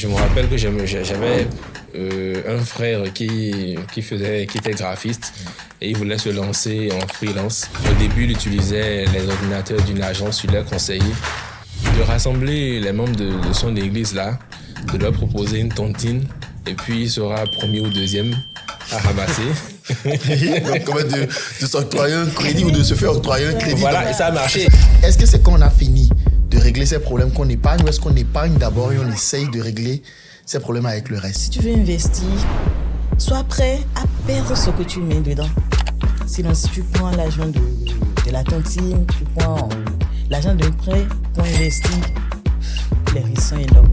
je me rappelle que j'avais un frère qui était graphiste et il voulait se lancer en freelance. Au début, il utilisait les ordinateurs d'une agence, il leur conseillé de rassembler les membres de son église là, de leur proposer une tontine et puis il sera premier ou deuxième à ramasser. Donc, comment de s'octroyer un crédit ou de se faire octroyer un crédit. Voilà, et ça a marché. Est-ce que c'est quand on a fini de régler ces problèmes qu'on épargne ou est-ce qu'on épargne d'abord et on essaye de régler ces problèmes avec le reste? Si tu veux investir, sois prêt à perdre ce que tu mets dedans. Sinon, si tu prends l'argent de la tontine, tu prends l'argent d'un prêt pour investir, les risques sont énormes.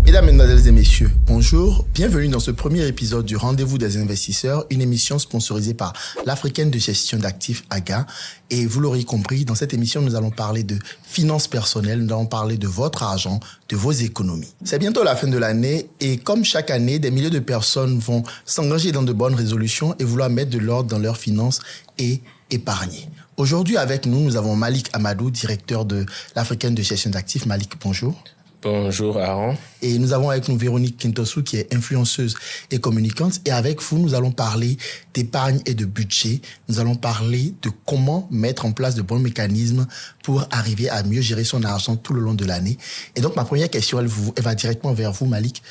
Mesdames, Mesdemoiselles et Messieurs, bonjour. Bienvenue dans ce premier épisode du Rendez-vous des investisseurs, une émission sponsorisée par l'Africaine de gestion d'actifs AGA. Et vous l'aurez compris, dans cette émission, nous allons parler de finances personnelles, nous allons parler de votre argent, de vos économies. C'est bientôt la fin de l'année et comme chaque année, des milliers de personnes vont s'engager dans de bonnes résolutions et vouloir mettre de l'ordre dans leurs finances et épargner. Aujourd'hui, avec nous, nous avons Malik Amadou, directeur de l'Africaine de gestion d'actifs. Malik, bonjour. Bonjour Aaron. Et nous avons avec nous Véronique Kintosu qui est influenceuse et communicante. Et avec vous, nous allons parler d'épargne et de budget. Nous allons parler de comment mettre en place de bons mécanismes pour arriver à mieux gérer son argent tout le long de l'année. Et donc, ma première question, elle va directement vers vous, Malik.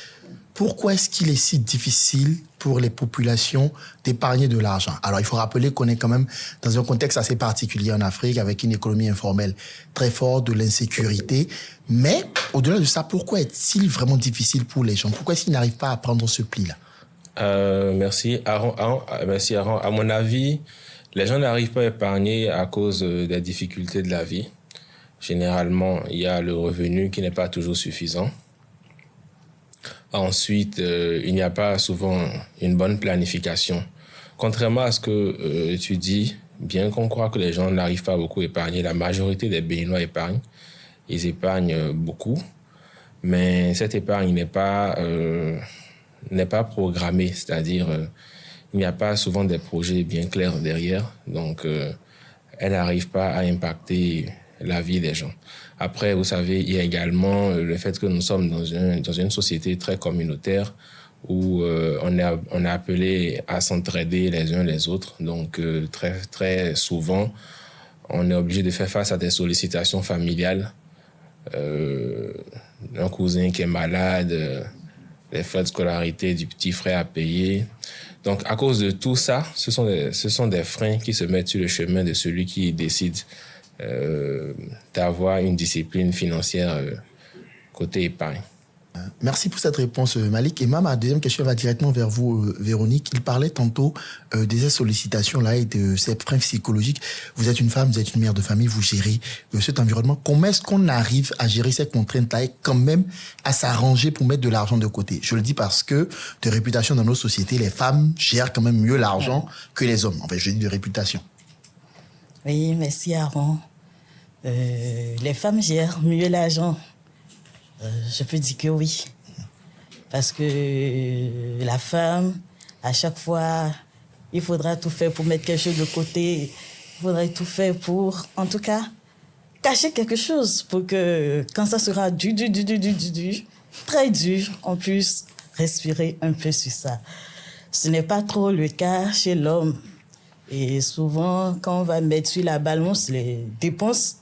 Pourquoi est-ce qu'il est si difficile pour les populations d'épargner de l'argent? Alors, il faut rappeler qu'on est quand même dans un contexte assez particulier en Afrique avec une économie informelle très forte, de l'insécurité. Mais, au-delà de ça, pourquoi est-il vraiment difficile pour les gens? Pourquoi est-ce qu'ils n'arrivent pas à prendre ce pli-là? Merci Aaron. À mon avis, les gens n'arrivent pas à épargner à cause des difficultés de la vie. Généralement, il y a le revenu qui n'est pas toujours suffisant. Ensuite, il n'y a pas souvent une bonne planification. Contrairement à ce que tu dis, bien qu'on croit que les gens n'arrivent pas beaucoup à épargner, la majorité des Béninois épargnent. Ils épargnent beaucoup, mais cette épargne n'est pas programmée, c'est-à-dire il n'y a pas souvent des projets bien clairs derrière, donc elle n'arrive pas à impacter la vie des gens. Après, vous savez, il y a également le fait que nous sommes dans une société très communautaire où on est appelé à s'entraider les uns les autres. Donc, très, très souvent, on est obligé de faire face à des sollicitations familiales. Un cousin qui est malade, les frais de scolarité du petit frère à payer. Donc, à cause de tout ça, ce sont des freins qui se mettent sur le chemin de celui qui décide d'avoir une discipline financière côté épargne. Merci pour cette réponse, Malik. Et ma deuxième question va directement vers vous, Véronique. Il parlait tantôt de ces sollicitations-là et de ces freins psychologiques. Vous êtes une femme, vous êtes une mère de famille, vous gérez cet environnement. Comment est-ce qu'on arrive à gérer ces contraintes-là et quand même à s'arranger pour mettre de l'argent de côté? Je le dis parce que, de réputation dans nos sociétés, les femmes gèrent quand même mieux l'argent que les hommes. Enfin, je dis de réputation. Oui, merci Aaron. Les femmes gèrent mieux l'argent. Je peux dire que oui. Parce que la femme, à chaque fois, il faudra tout faire pour mettre quelque chose de côté. Il faudra tout faire pour, en tout cas, cacher quelque chose pour que quand ça sera dur, très dur, on puisse respirer un peu sur ça. Ce n'est pas trop le cas chez l'homme. Et souvent, quand on va mettre sur la balance les dépenses,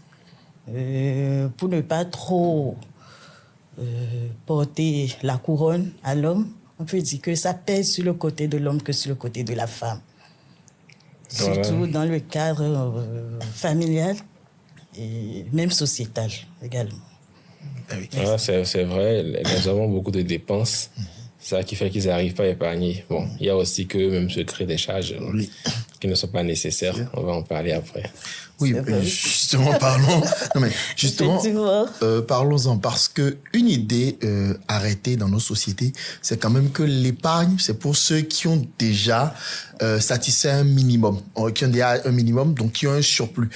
pour ne pas trop porter la couronne à l'homme, on peut dire que ça pèse sur le côté de l'homme que sur le côté de la femme. Voilà. Surtout dans le cadre familial et même sociétal également. Ah, c'est vrai, les hommes ont beaucoup de dépenses. C'est ça qui fait qu'ils n'arrivent pas à épargner. Bon, il y a aussi qu'eux-mêmes se créent des charges qui ne sont pas nécessaires. On va en parler après. Oui, justement, parlons-en parce que une idée arrêtée dans nos sociétés, c'est quand même que l'épargne, c'est pour ceux qui ont déjà satisfait un minimum, donc qui ont un surplus.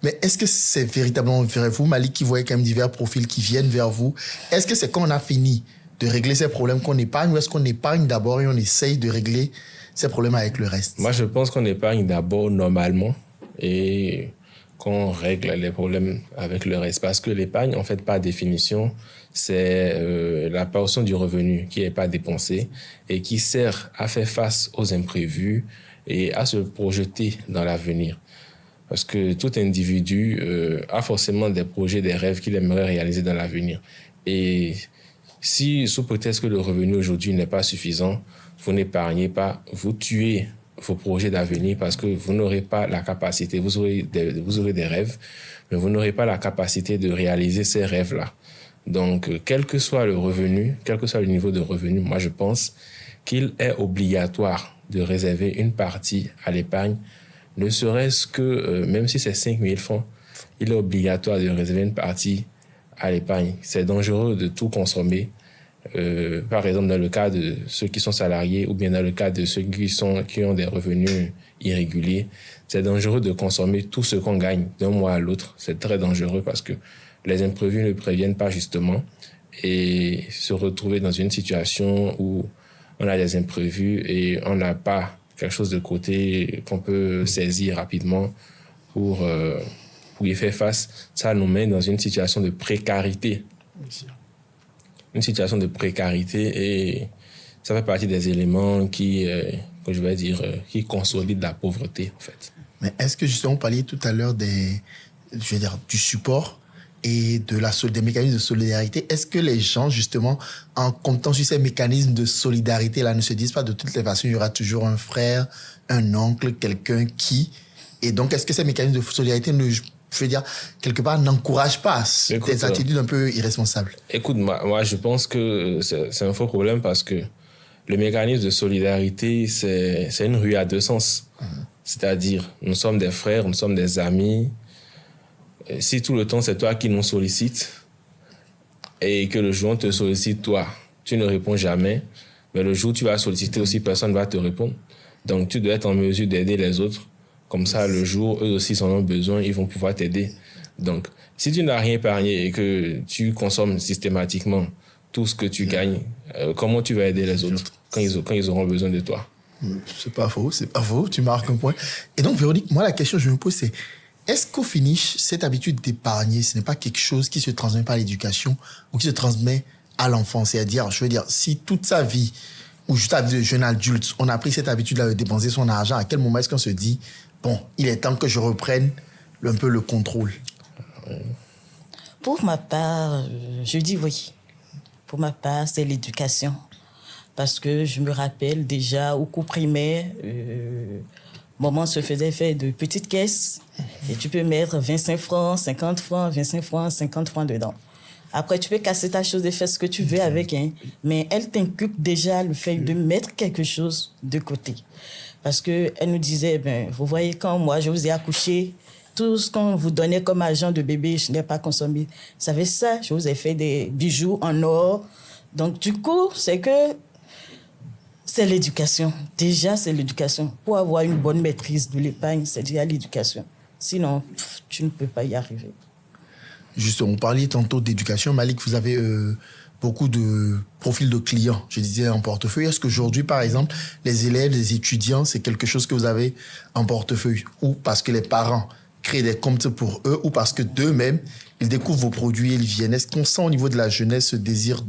Mais est-ce que c'est véritablement vers vous, Malik, qui voyez quand même divers profils qui viennent vers vous? Est-ce que c'est quand on a fini de régler ces problèmes qu'on épargne ou est-ce qu'on épargne d'abord et on essaye de régler ces problèmes avec le reste? Moi, je pense qu'on épargne d'abord normalement et qu'on règle les problèmes avec le reste. Parce que l'épargne, en fait, par définition, c'est la portion du revenu qui n'est pas dépensée et qui sert à faire face aux imprévus et à se projeter dans l'avenir. Parce que tout individu a forcément des projets, des rêves qu'il aimerait réaliser dans l'avenir. Et si, sous prétexte que le revenu aujourd'hui n'est pas suffisant, vous n'épargnez pas, vous tuez vos projets d'avenir parce que vous n'aurez pas la capacité, vous aurez des rêves, mais vous n'aurez pas la capacité de réaliser ces rêves-là. Donc, quel que soit le revenu, quel que soit le niveau de revenu, moi je pense qu'il est obligatoire de réserver une partie à l'épargne, ne serait-ce que, même si c'est 5 000 francs, il est obligatoire de réserver une partie à l'épargne. C'est dangereux de tout consommer. Par exemple, dans le cas de ceux qui sont salariés ou bien dans le cas de ceux qui ont des revenus irréguliers, c'est dangereux de consommer tout ce qu'on gagne d'un mois à l'autre. C'est très dangereux parce que les imprévus ne préviennent pas justement et se retrouver dans une situation où on a des imprévus et on n'a pas quelque chose de côté qu'on peut saisir rapidement pour y faire face, ça nous met dans une situation de précarité. Une situation de précarité et ça fait partie des éléments qui consolident la pauvreté, en fait. Mais est-ce que justement, on parlait tout à l'heure du support et des mécanismes de solidarité. Est-ce que les gens, justement, en comptant sur ces mécanismes de solidarité-là, ne se disent pas de toutes les façons, il y aura toujours un frère, un oncle, quelqu'un qui... Et donc, est-ce que ces mécanismes de solidarité quelque part, n'encouragent pas des attitudes un peu irresponsables? Écoute, moi, je pense que c'est un faux problème parce que le mécanisme de solidarité, c'est une rue à deux sens. C'est-à-dire, nous sommes des frères, nous sommes des amis. Si tout le temps, c'est toi qui nous sollicites et que le jour on te sollicite, toi, tu ne réponds jamais, mais le jour où tu vas solliciter aussi, personne ne va te répondre. Donc, tu dois être en mesure d'aider les autres. Comme ça, le jour, eux aussi, s'en ont besoin, ils vont pouvoir t'aider. Donc, si tu n'as rien épargné et que tu consommes systématiquement tout ce que tu gagnes, comment tu vas aider les autres quand ils auront besoin de toi? C'est pas faux, tu marques un point. Et donc, Véronique, moi, la question que je me pose, c'est est-ce qu'au finish, cette habitude d'épargner, ce n'est pas quelque chose qui se transmet par l'éducation ou qui se transmet à l'enfant? C'est-à-dire, si toute sa vie, ou juste à vie de jeune adulte, on a pris cette habitude-là de dépenser son argent, à quel moment est-ce qu'on se dit bon, il est temps que je reprenne un peu le contrôle? Pour ma part, je dis oui. Pour ma part, c'est l'éducation. Parce que je me rappelle déjà au cours primaire, maman se faisait faire de petites caisses et tu peux mettre 25 francs, 50 francs, 25 francs, 50 francs dedans. Après, tu peux casser ta chose et faire ce que tu veux avec. Mais elle t'inculque déjà le fait de mettre quelque chose de côté. Parce qu'elle nous disait, vous voyez, quand moi, je vous ai accouché, tout ce qu'on vous donnait comme argent de bébé, je n'ai pas consommé. Vous savez ça, je vous ai fait des bijoux en or. Donc, du coup, c'est l'éducation. Déjà, c'est l'éducation. Pour avoir une bonne maîtrise de l'épargne, c'est déjà l'éducation. Sinon, tu ne peux pas y arriver. Justement, on parlait tantôt d'éducation. Malik, vous avez beaucoup de profils de clients, je disais, en portefeuille. Est-ce qu'aujourd'hui, par exemple, les élèves, les étudiants, c'est quelque chose que vous avez en portefeuille? Ou parce que les parents créent des comptes pour eux, ou parce que d'eux-mêmes, ils découvrent vos produits et ils viennent? Est-ce qu'on sent au niveau de la jeunesse ce désir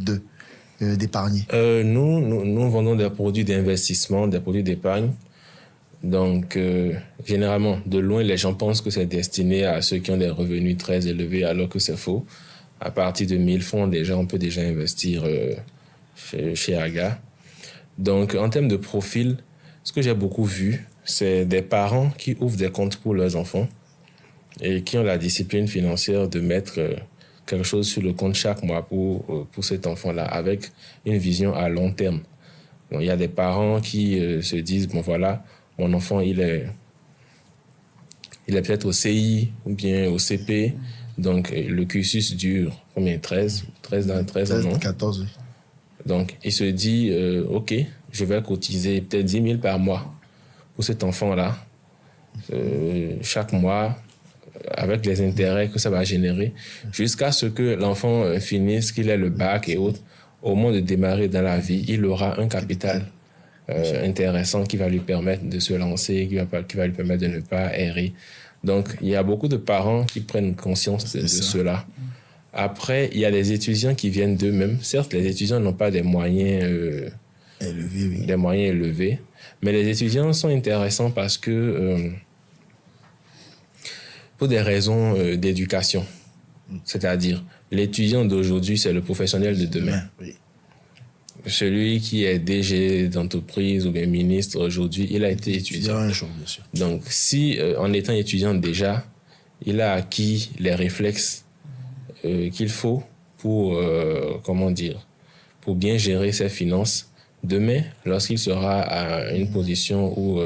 d'épargner? Nous vendons des produits d'investissement, des produits d'épargne. Donc, généralement, de loin, les gens pensent que c'est destiné à ceux qui ont des revenus très élevés, alors que c'est faux. À partir de 1000 francs, déjà, on peut déjà investir chez Aga. Donc, en termes de profil, ce que j'ai beaucoup vu, c'est des parents qui ouvrent des comptes pour leurs enfants et qui ont la discipline financière de mettre quelque chose sur le compte chaque mois pour cet enfant-là, avec une vision à long terme. Donc, il y a des parents qui se disent, bon voilà, mon enfant, il est peut-être au CI ou bien au CP. Donc, le cursus dure combien? 13 ans, 14, oui. Donc, il se dit, OK, je vais cotiser peut-être 10 000 par mois pour cet enfant-là, chaque mois, avec les intérêts que ça va générer, jusqu'à ce que l'enfant finisse, qu'il ait le bac et autres. Au moment de démarrer dans la vie, il aura un capital intéressant qui va lui permettre de se lancer, qui va lui permettre de ne pas errer Donc, il y a beaucoup de parents qui prennent conscience de cela. Après, il y a des étudiants qui viennent d'eux-mêmes. Certes, les étudiants n'ont pas des moyens élevés, mais les étudiants sont intéressants parce que, pour des raisons d'éducation, c'est-à-dire l'étudiant d'aujourd'hui, c'est le professionnel de demain. Oui. Celui qui est DG d'entreprise ou bien ministre aujourd'hui, il a été étudiant. Un jour, bien sûr. Donc, si en étant étudiant déjà, il a acquis les réflexes qu'il faut pour, pour bien gérer ses finances, demain, lorsqu'il sera à une position où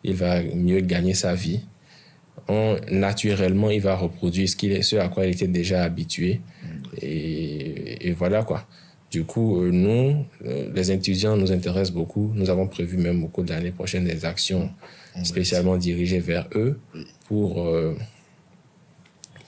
il va mieux gagner sa vie, naturellement, il va reproduire ce à quoi il était déjà habitué. Et voilà quoi. Du coup, nous, les étudiants nous intéressent beaucoup. Nous avons prévu même au cours de l'année prochaine des actions spécialement dirigées vers eux pour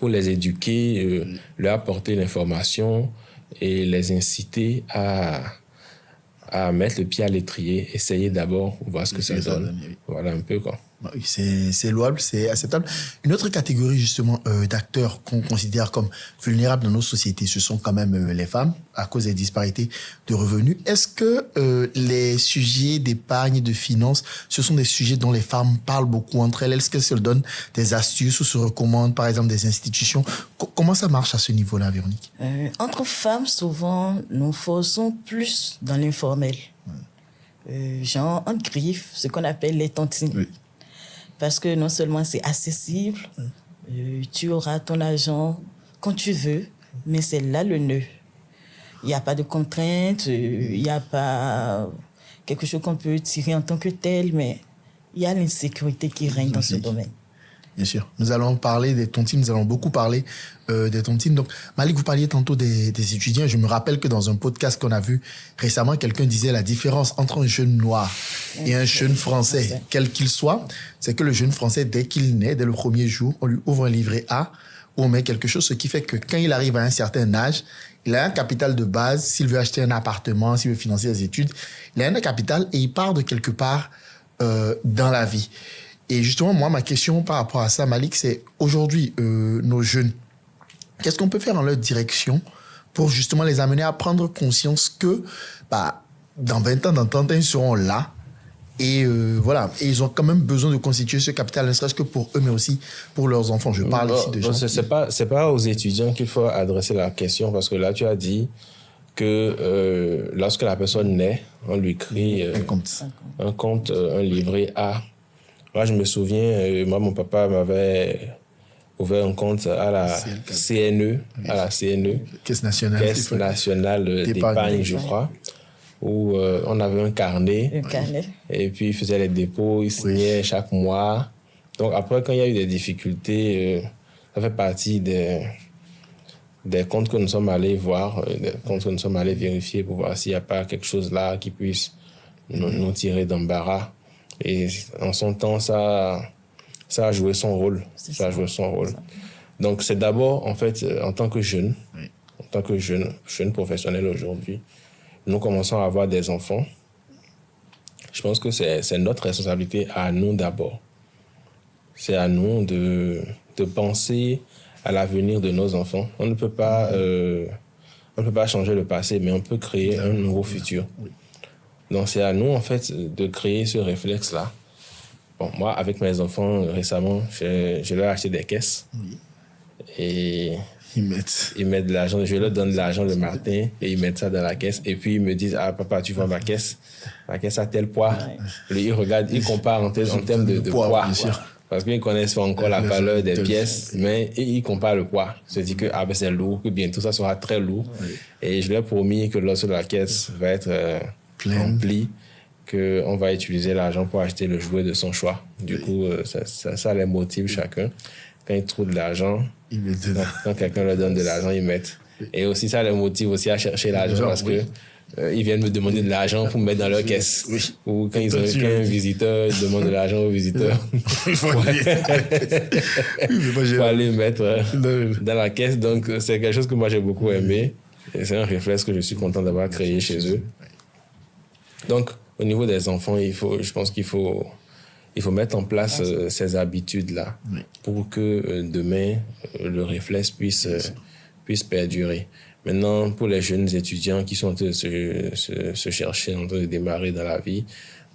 les éduquer, leur apporter l'information et les inciter à mettre le pied à l'étrier, essayer d'abord, voir ce que ça donne. Voilà un peu quoi. Oui, c'est louable, c'est acceptable. Une autre catégorie justement d'acteurs qu'on considère comme vulnérables dans nos sociétés, ce sont quand même les femmes, à cause des disparités de revenus. Est-ce que les sujets d'épargne et de finances, ce sont des sujets dont les femmes parlent beaucoup entre elles? Est-ce qu'elles se donnent des astuces ou se recommandent par exemple des institutions? Comment ça marche à ce niveau-là, Véronique? Entre femmes, souvent, nous forçons plus dans l'informel. Genre, on griffe ce qu'on appelle les tontines. Oui. Parce que non seulement c'est accessible, tu auras ton argent quand tu veux, mais c'est là le nœud. Il n'y a pas de contraintes, il n'y a pas quelque chose qu'on peut tirer en tant que tel, mais il y a l'insécurité qui règne dans ce domaine. Bien sûr. Nous allons parler des tontines, nous allons beaucoup parler des tontines. Donc, Malik, vous parliez tantôt des étudiants. Je me rappelle que dans un podcast qu'on a vu récemment, quelqu'un disait la différence entre un jeune noir et un jeune français, quel qu'il soit, c'est que le jeune français, dès qu'il naît, dès le premier jour, on lui ouvre un livret A où on met quelque chose, ce qui fait que quand il arrive à un certain âge, il a un capital de base. S'il veut acheter un appartement, s'il veut financer ses études, il a un capital et il part de quelque part dans la vie. Et justement, moi, ma question par rapport à ça, Malik, c'est aujourd'hui, nos jeunes, qu'est-ce qu'on peut faire en leur direction pour justement les amener à prendre conscience que dans 20 ans, dans 30 ans, ils seront là. Et voilà, et ils ont quand même besoin de constituer ce capital, ne serait-ce que pour eux, mais aussi pour leurs enfants. Je parle ici de gens. C'est pas aux étudiants qu'il faut adresser la question, parce que là, tu as dit que lorsque la personne naît, on lui crée un compte, un livret A. Moi, je me souviens, mon papa m'avait ouvert un compte à la CNE, Caisse nationale d'épargne, je crois, où on avait un carnet. Et puis, il faisait les dépôts, il signait chaque mois. Donc, après, quand il y a eu des difficultés, ça fait partie des comptes que nous sommes allés voir, des comptes que nous sommes allés vérifier pour voir s'il n'y a pas quelque chose là qui puisse nous tirer d'embarras. Et en son temps, ça a joué son rôle. Ça a joué son rôle. Donc, c'est d'abord, en fait, en tant que jeune professionnel aujourd'hui, nous commençons à avoir des enfants. Je pense que c'est notre responsabilité à nous d'abord. C'est à nous de penser à l'avenir de nos enfants. On ne peut pas changer le passé, mais on peut créer un nouveau futur. Donc, c'est à nous, en fait, de créer ce réflexe-là. Bon, moi, avec mes enfants, récemment, je leur ai acheté des caisses. Oui. Et ils mettent de l'argent. Je leur donne de l'argent le matin et ils mettent ça dans la caisse. Et puis, ils me disent, ah, papa, tu vois ma caisse a tel poids. Ouais. Ils regardent, ils comparent en termes de poids. Bien sûr. Parce qu'ils ne connaissent pas encore la valeur des pièces, mais ils comparent le poids. Ils se disent que c'est lourd, que bientôt ça sera très lourd. Oui. Et je leur ai promis que lorsque la caisse va être rempli, qu'on va utiliser l'argent pour acheter le jouet de son choix. Du coup, ça les motive chacun. Quand ils trouvent de l'argent, quand quelqu'un leur donne de l'argent, ils mettent. Et aussi, ça les motive aussi à chercher l'argent parce que ils viennent me demander de l'argent pour me mettre dans leur caisse. Oui. Ou quand ils ont qu'un visiteur, ils demandent de l'argent au visiteur. Il faut aller mettre dans la caisse. Donc, c'est quelque chose que moi, j'ai beaucoup aimé. Et c'est un réflexe que je suis content d'avoir créé chez eux. Donc, au niveau des enfants, je pense qu'il faut il faut mettre en place ces habitudes-là pour que demain, le réflexe puisse perdurer. Maintenant, pour les jeunes étudiants qui sont en train de se chercher, en train de démarrer dans la vie,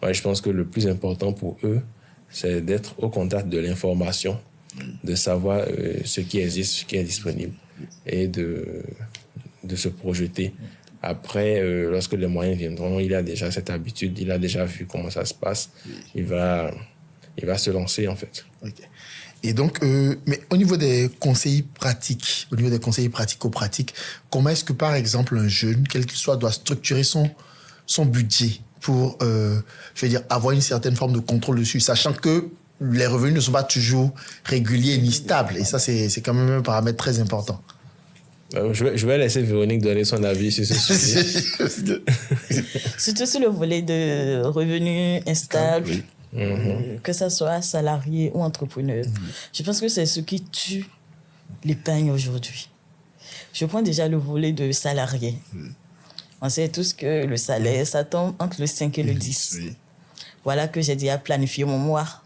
moi, je pense que le plus important pour eux, c'est d'être au contact de l'information, de savoir ce qui existe, ce qui est disponible et de se projeter. Après, lorsque les moyens viendront, il a déjà cette habitude, il a déjà vu comment ça se passe. Il va se lancer, en fait. Okay. Et donc, mais au niveau des conseils pratiques, pratico-pratiques, comment est-ce que, par exemple, un jeune, quel qu'il soit, doit structurer son budget pour, je veux dire, avoir une certaine forme de contrôle dessus, sachant que les revenus ne sont pas toujours réguliers ni stables. Et ça, c'est quand même un paramètre très important. Je vais laisser Véronique donner son avis sur ce sujet. Surtout sur le volet de revenus instables, que ce soit salarié ou entrepreneur. Je pense que c'est ce qui tue l'épargne aujourd'hui. Je prends déjà le volet de salarié. On sait tous que le salaire, ça tombe entre le 5 et le 10. Voilà que j'ai déjà planifié mon mois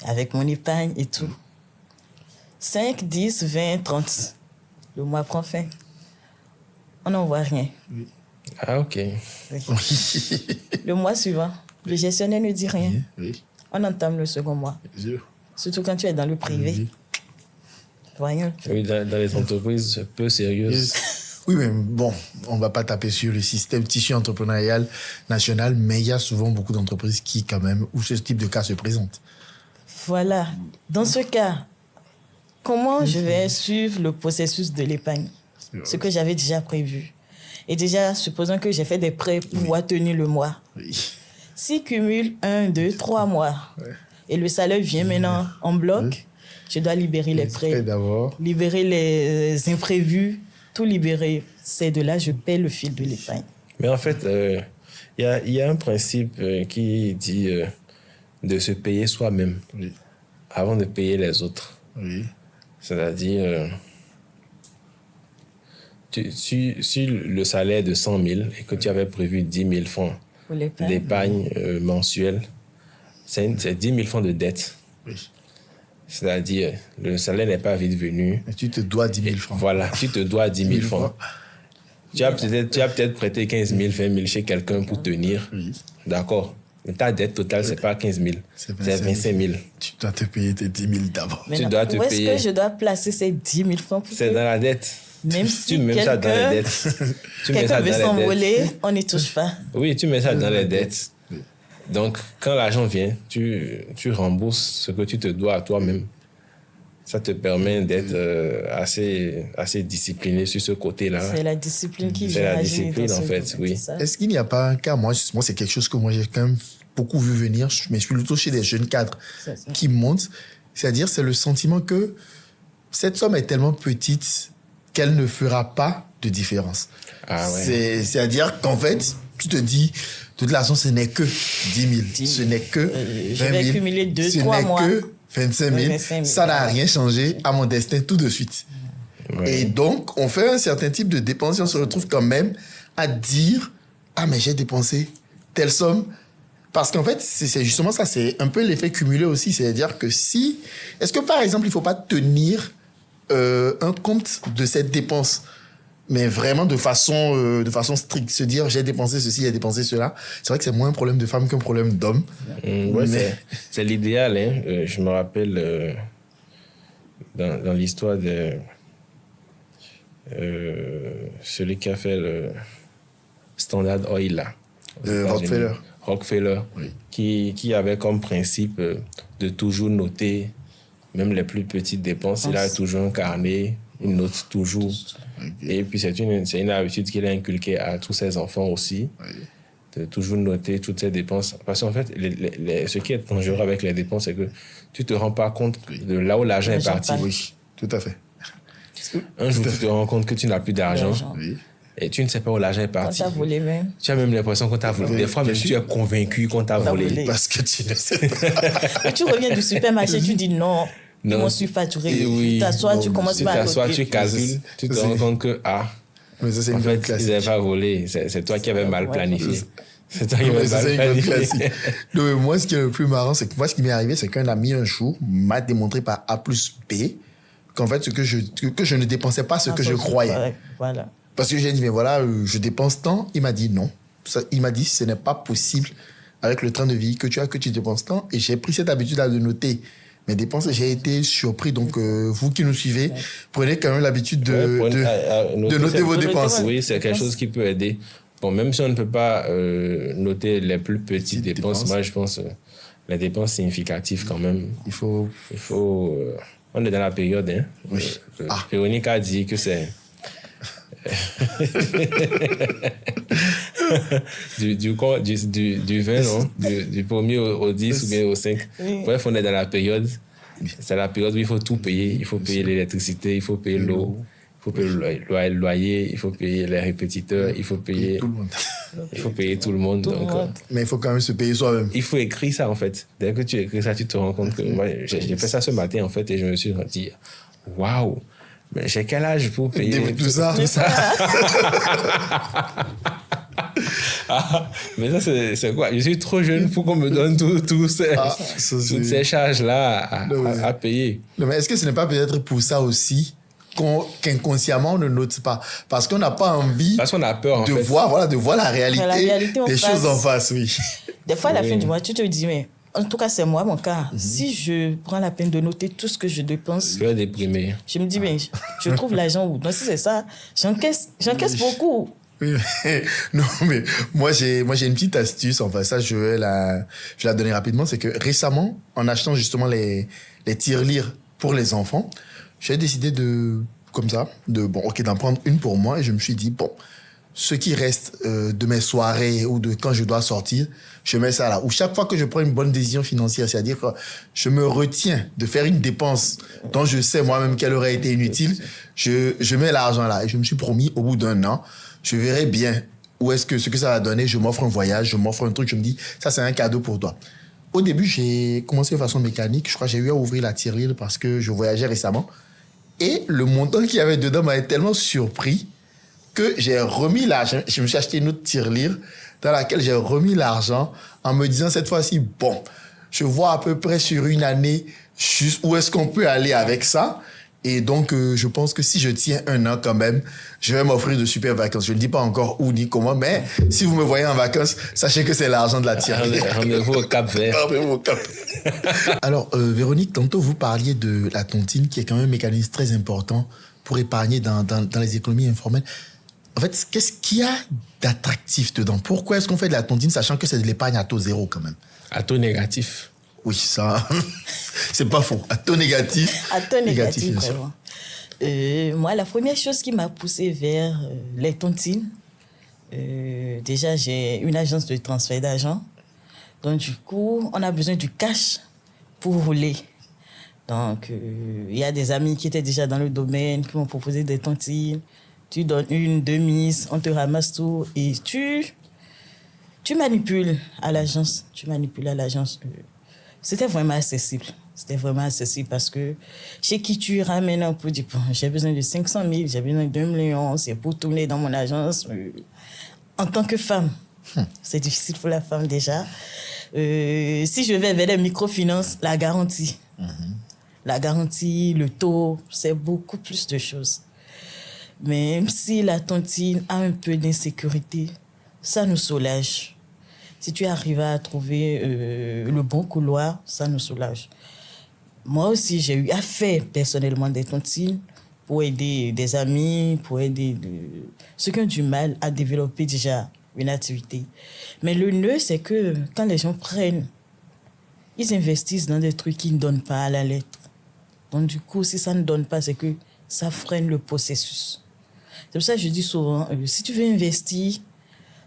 avec mon épargne et tout. 5, 10, 20, 30. Le mois prend fin. On n'en voit rien. Ah, OK. Le mois suivant, le gestionnaire ne dit rien. On entame le second mois. Surtout quand tu es dans le privé. Voyons. Oui, dans les entreprises peu sérieuses. Oui, mais bon, on ne va pas taper sur le système tissu entrepreneurial national, mais il y a souvent beaucoup d'entreprises qui, quand même, où ce type de cas se présente. Voilà. Dans ce cas, comment je vais suivre le processus de l'épargne? Ce que j'avais déjà prévu. Et déjà, supposons que j'ai fait des prêts pour pouvoir tenir le mois. S'il cumule 1, 2, 3 mois, et le salaire vient maintenant en bloc, je dois libérer les prêts, libérer les imprévus, tout libérer. C'est de là que je paie le fil de l'épargne. Mais en fait, il y a un principe qui dit de se payer soi-même avant de payer les autres. C'est-à-dire, si le salaire est de 100 000 et que tu avais prévu 10 000 francs d'épargne mensuelle, c'est 10 000 francs de dette. C'est-à-dire, le salaire n'est pas vite venu. Et tu te dois 10 000 francs. Voilà, tu te dois 10 000 francs. Tu as peut-être prêté 15 000, 20 000 chez quelqu'un pour tenir. D'accord. Mais ta dette totale, ce n'est pas 15 000. C'est 25 000. Tu dois te payer tes 10 000 d'abord. Où est-ce que je dois placer ces 10 000 francs pour C'est dans la dette. Même si quelqu'un veut s'envoler, on n'y touche pas. Oui, tu mets ça dans les dettes. Donc, quand l'argent vient, tu rembourses ce que tu te dois à toi-même. Ça te permet d'être assez discipliné sur ce côté-là. C'est la discipline qui C'est la discipline, en fait, oui. Est-ce qu'il n'y a pas un cas, moi c'est quelque chose que moi j'ai quand même beaucoup vu venir, mais je suis plutôt chez des jeunes cadres qui montent. C'est-à-dire, c'est le sentiment que cette somme est tellement petite qu'elle ne fera pas de différence. Ah ouais. C'est-à-dire qu'en fait, tu te dis, de toute façon, ce n'est que 10 000. Ce n'est que 20 000. Je vais cumuler 2-3 mois. Ce n'est que 25 000. Ça n'a rien changé à mon destin tout de suite. Ouais. Et donc, on fait un certain type de dépenses et on se retrouve quand même à dire « Ah, mais j'ai dépensé telle somme. » Parce qu'en fait, c'est justement ça, c'est un peu l'effet cumulé aussi. C'est-à-dire que si... Est-ce que, par exemple, il ne faut pas tenir un compte de cette dépense, mais vraiment de façon stricte, se dire j'ai dépensé ceci, j'ai dépensé cela. C'est vrai que c'est moins un problème de femme qu'un problème d'homme. Ouais, mais... c'est l'idéal. Hein. Je me rappelle dans l'histoire de celui qui a fait le Standard Oil là, Rockefeller, oui. qui avait comme principe de toujours noter même les plus petites dépenses. Il a toujours un carnet, il note toujours. Okay. Et puis, c'est une habitude qu'il a inculquée à tous ses enfants aussi, de toujours noter toutes ses dépenses. Parce qu'en fait, ce qui est dangereux avec les dépenses, c'est que tu ne te rends pas compte de là où l'argent est parti. Oui, tout à fait. Un jour, tu te rends compte que tu n'as plus d'argent. Oui. Et tu ne sais pas où l'argent est parti. On t'a volé même. Tu as même l'impression qu'on t'a volé. Des fois, même tu es convaincu qu'on t'a volé. Parce que tu ne sais pas. Et tu reviens du supermarché, tu dis non. Je m'en suis facturé. Oui. Tu t'assois, tu commences par à côté. Tu calcules, tu te rends compte que, mais ça, c'est en fait, ils n'avaient pas volé. C'est toi qui avais mal planifié. C'est ça qui m'a c'est classique. Donc, moi, ce qui est le plus marrant, c'est que moi, ce qui m'est arrivé, c'est qu'un ami, un jour, m'a démontré par A plus B qu'en fait, que je ne dépensais pas ce que je croyais. Voilà. Parce que j'ai dit, mais voilà, je dépense tant. Il m'a dit non. Il m'a dit, ce n'est pas possible avec le train de vie que tu as, que tu dépenses tant. Et j'ai pris cette habitude-là de noter mes dépenses. J'ai été surpris. Donc, vous qui nous suivez, prenez quand même l'habitude de noter vos dépenses. Oui, c'est quelque chose qui peut aider. Bon, même si on ne peut pas noter les plus petites dépenses, moi, je pense les dépenses significatives quand même. Il faut on est dans la période, hein. Oui. Véronique a dit que c'est du 20, non? Du 1er au 10 ou bien au 5. Oui. Bref, on est dans la période. C'est la période où il faut tout payer. Il faut payer l'électricité, il faut payer l'eau, il faut payer le loyer, il faut payer les répétiteurs, il faut payer tout le monde. Il faut payer tout le monde. Mais il faut quand même se payer soi-même. Il faut écrire ça, en fait. Dès que tu écris ça, tu te rends compte que... Moi, j'ai fait ça ce matin, en fait, et je me suis dit, waouh! Mais j'ai quel âge pour payer tout ça? Mais ça, c'est quoi? Je suis trop jeune pour qu'on me donne toutes ces charges-là à payer. Non, mais est-ce que ce n'est pas peut-être pour ça aussi qu'inconsciemment on ne note pas? Parce qu'on n'a pas envie... Parce qu'on a peur, en fait. De voir la réalité des choses en face, oui. Des fois, à la fin du mois, tu te dis, mais... En tout cas, c'est moi, mon cas. Si je prends la peine de noter tout ce que je dépense... Je vais déprimer. Je me dis, mais je trouve l'argent où? Non, si c'est ça, j'encaisse beaucoup. Oui, non, mais moi, j'ai une petite astuce. Enfin, ça, je vais la donner rapidement. C'est que récemment, en achetant justement les tirelires pour les enfants, j'ai décidé d'en prendre une pour moi. Et je me suis dit, bon, ce qui reste de mes soirées ou de quand je dois sortir, je mets ça là. Ou chaque fois que je prends une bonne décision financière, c'est-à-dire que je me retiens de faire une dépense dont je sais moi-même qu'elle aurait été inutile, je mets l'argent là. Et je me suis promis, au bout d'un an, je verrai bien où est-ce que ce que ça va donner. Je m'offre un voyage, je m'offre un truc, je me dis, ça c'est un cadeau pour toi. Au début, j'ai commencé de façon mécanique. Je crois que j'ai eu à ouvrir la tirelire parce que je voyageais récemment. Et le montant qu'il y avait dedans m'avait tellement surpris que j'ai remis l'argent. Je me suis acheté une autre tirelire dans laquelle j'ai remis l'argent en me disant cette fois-ci, bon, je vois à peu près sur une année juste où est-ce qu'on peut aller avec ça. Et donc, je pense que si je tiens un an quand même, je vais m'offrir de super vacances. Je ne dis pas encore où ni comment, mais si vous me voyez en vacances, sachez que c'est l'argent de la tirelire. Rendez-vous au Cap Vert. Rendez-vous au Cap. Alors, Véronique, tantôt vous parliez de la tontine, qui est quand même un mécanisme très important pour épargner dans les économies informelles. En fait, qu'est-ce qu'il y a d'attractif dedans? Pourquoi est-ce qu'on fait de la tontine, sachant que c'est de l'épargne à taux zéro quand même? À taux négatif. Oui, ça, c'est pas faux. À taux négatif. À taux négatif, vraiment. Moi, la première chose qui m'a poussée vers les tontines, déjà, j'ai une agence de transfert d'argent. Donc, du coup, on a besoin du cash pour rouler. Donc, il y a des amis qui étaient déjà dans le domaine, qui m'ont proposé des tontines. Tu donnes une, deux mises, on te ramasse tout et tu manipules à l'agence. C'était vraiment accessible. Parce que chez qui tu ramènes un produit, bon, j'ai besoin de 500 000, j'ai besoin de 2 millions, c'est pour tourner dans mon agence. En tant que femme, c'est difficile pour la femme déjà. Si je vais vers les microfinances, la garantie. La garantie, le taux, c'est beaucoup plus de choses. Même si la tontine a un peu d'insécurité, ça nous soulage. Si tu arrives à trouver le bon couloir, ça nous soulage. Moi aussi, j'ai eu à faire personnellement des tontines pour aider des amis, pour aider ceux qui ont du mal à développer déjà une activité. Mais le nœud, c'est que quand les gens prennent, ils investissent dans des trucs qui ne donnent pas à la lettre. Donc du coup, si ça ne donne pas, c'est que ça freine le processus. C'est pour ça que je dis souvent, si tu veux investir,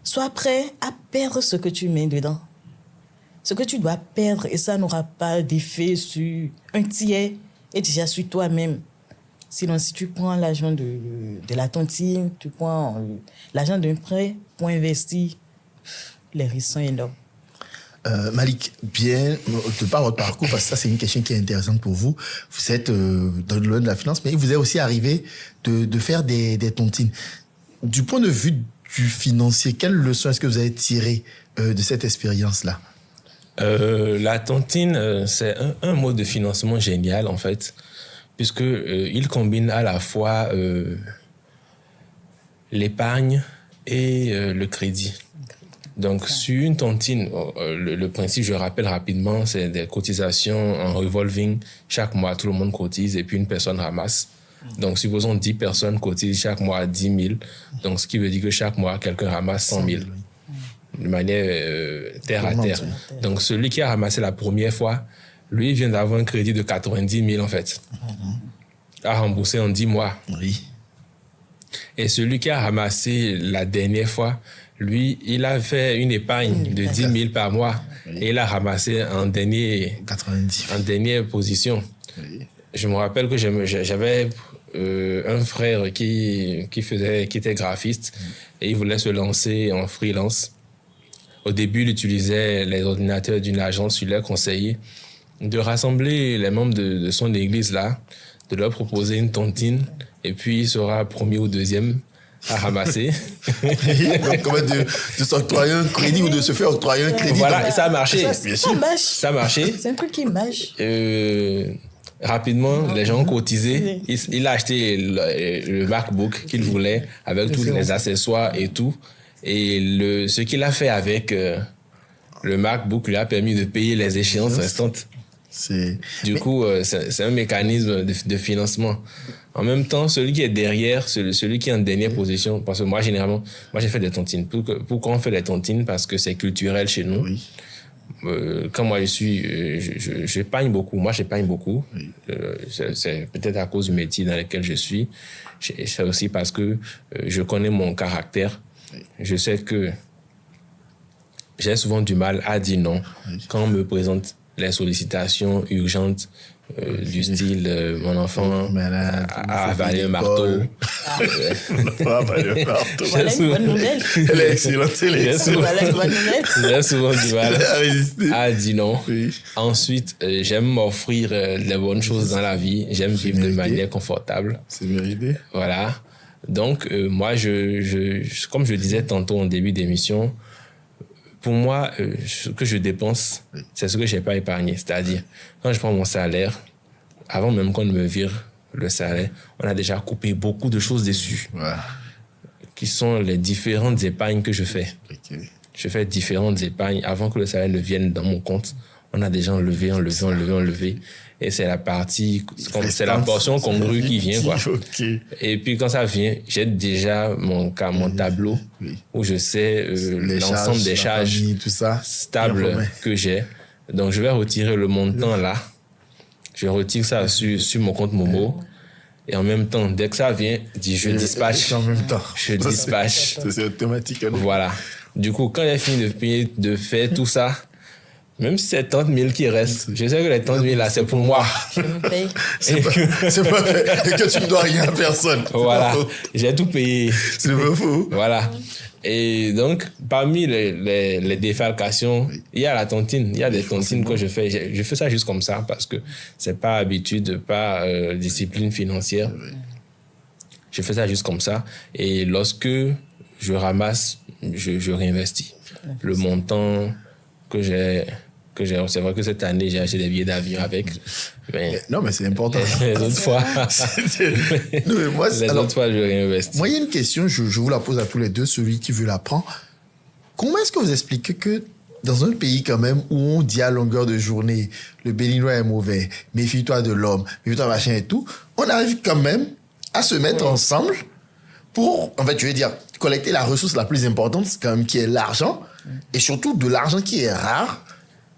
sois prêt à perdre ce que tu mets dedans. Ce que tu dois perdre, et ça n'aura pas d'effet sur un tiers et déjà sur toi-même. Sinon, si tu prends l'argent de la tontine, tu prends l'argent d'un prêt pour investir, les risques sont énormes. Malik, bien, de par votre parcours, parce que ça, c'est une question qui est intéressante pour vous. Vous êtes dans le domaine de la finance, mais il vous est aussi arrivé de faire des tontines. Du point de vue du financier, quelle leçon est-ce que vous avez tiré de cette expérience-là? La tontine, c'est un mode de financement génial, en fait, puisque il combine à la fois l'épargne et le crédit. Donc, sur une tontine, le principe, je rappelle rapidement, c'est des cotisations en revolving. Chaque mois, tout le monde cotise et puis une personne ramasse. Donc, supposons 10 personnes cotisent chaque mois 10 000. Donc, ce qui veut dire que chaque mois, quelqu'un ramasse 100 000. De manière terre à terre. Donc, celui qui a ramassé la première fois, lui, vient d'avoir un crédit de 90 000, en fait, à rembourser en 10 mois. Oui. Et celui qui a ramassé la dernière fois, lui, il a fait une épargne de 10 000 par mois. Oui. Et il a ramassé en dernière position. Oui. Je me rappelle que j'avais un frère qui était graphiste et il voulait se lancer en freelance. Au début, il utilisait les ordinateurs d'une agence, il leur conseillait de rassembler les membres de son église là, de leur proposer une tontine et puis il sera premier ou deuxième à ramasser. Donc, comment de s'octroyer un crédit ou de se faire octroyer un crédit. Voilà, et ça a marché. Ça a marché. C'est un truc qui marche. Rapidement, les gens ont cotisé. Il a acheté le MacBook qu'il voulait avec tous les accessoires et tout. Et ce qu'il a fait avec le MacBook lui a permis de payer les échéances restantes. Du coup, c'est un mécanisme de financement. En même temps, celui qui est derrière, celui qui est en dernière position, parce que moi, généralement, j'ai fait des tontines. Pourquoi on fait des tontines? Parce que c'est culturel chez nous. Oui. Quand moi j'épargne beaucoup. Moi, j'épargne beaucoup. Oui. C'est peut-être à cause du métier dans lequel je suis. C'est aussi parce que je connais mon caractère. Oui. Je sais que j'ai souvent du mal à dire non quand on me présente les sollicitations urgentes du style mon enfant a avalé un marteau. Voilà une bonne nouvelle. Elle est excellente. J'ai souvent du mal à dire non. Oui. Ensuite, j'aime m'offrir les bonnes choses dans la vie. J'aime vivre de manière confortable. C'est mérité. Voilà. Donc, moi, comme je disais tantôt en début d'émission, pour moi, ce que je dépense, c'est ce que je n'ai pas épargné. C'est-à-dire, quand je prends mon salaire, avant même qu'on ne me vire le salaire, on a déjà coupé beaucoup de choses dessus, qui sont les différentes épargnes que je fais. Okay. Je fais différentes épargnes avant que le salaire ne vienne dans mon compte. On a déjà enlevé. Et c'est la partie, c'est la portion congrue qui vient, quoi. Okay. Et puis quand ça vient, j'ai déjà mon tableau où je sais l'ensemble des charges famille, tout ça, stables que j'ai. Donc je vais retirer le montant là. Je retire ça sur mon compte Momo. Et en même temps, dès que ça vient, je dispatche. En même temps. Je dispatche. C'est automatique. Voilà. Du coup, quand j'ai fini de faire tout ça, même si c'est 30 000 qui restent, je sais que les 30 000 là, c'est pour moi. Je me paye. C'est pas fait. Et que tu ne dois rien à personne. Voilà. J'ai tout payé. C'est pas faux. Voilà. Et donc, parmi les défalcations, il y a la tontine. Il y a des tontines que je fais. Je fais ça juste comme ça parce que c'est pas habitude, pas discipline financière. Je fais ça juste comme ça. Et lorsque je ramasse, je réinvestis. Le montant que j'ai, c'est vrai que cette année, j'ai acheté des billets d'avion avec. Non, mais c'est important. Les autres fois, autres fois, je réinvestis. Moi, il y a une question, je vous la pose à tous les deux, celui qui veut la prendre. Comment est-ce que vous expliquez que dans un pays quand même où on dit à longueur de journée, le béninois est mauvais, méfie-toi de l'homme, méfie-toi machin et tout, on arrive quand même à se mettre ensemble pour, en fait, je veux dire, collecter la ressource la plus importante, quand même, qui est l'argent, et surtout de l'argent qui est rare,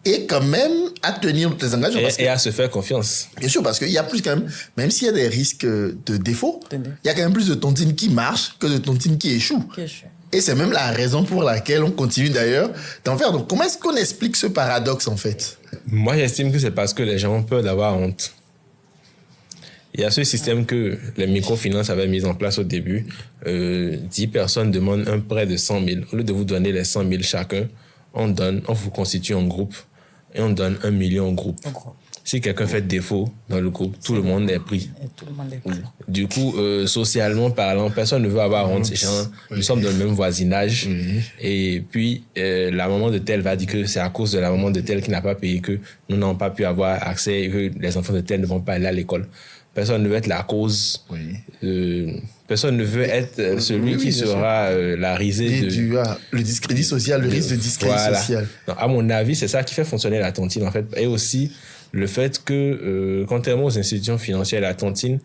et quand même à tenir tes engagements. Et à se faire confiance. Bien sûr, parce qu'il y a plus quand même s'il y a des risques de défaut, il y a quand même plus de tontines qui marchent que de tontines qui échouent. Et c'est même la raison pour laquelle on continue d'ailleurs d'en faire. Donc, comment est-ce qu'on explique ce paradoxe, en fait? Moi, j'estime que c'est parce que les gens ont peur d'avoir honte. Il y a ce système que les microfinances avaient mis en place au début. 10 personnes demandent un prêt de 100 000. Au lieu de vous donner les 100 000 chacun, on vous constitue en groupe et on donne 1 million au groupe. Si quelqu'un fait défaut dans le groupe, tout le monde est pris. Et tout le monde est pris. Du coup, socialement parlant, personne ne veut avoir honte. Genre, nous sommes dans le même voisinage. Et puis, la maman de tel va dire que c'est à cause de la maman de tel qui n'a pas payé que nous n'avons pas pu avoir accès et que les enfants de tel ne vont pas aller à l'école. Personne ne veut être la cause. Personne ne veut être celui qui sera la risée de... le discrédit social, le risque de discrédit social. Donc, à mon avis, c'est ça qui fait fonctionner la tontine, en fait. Et aussi, le fait que, contrairement aux institutions financières, la tontine,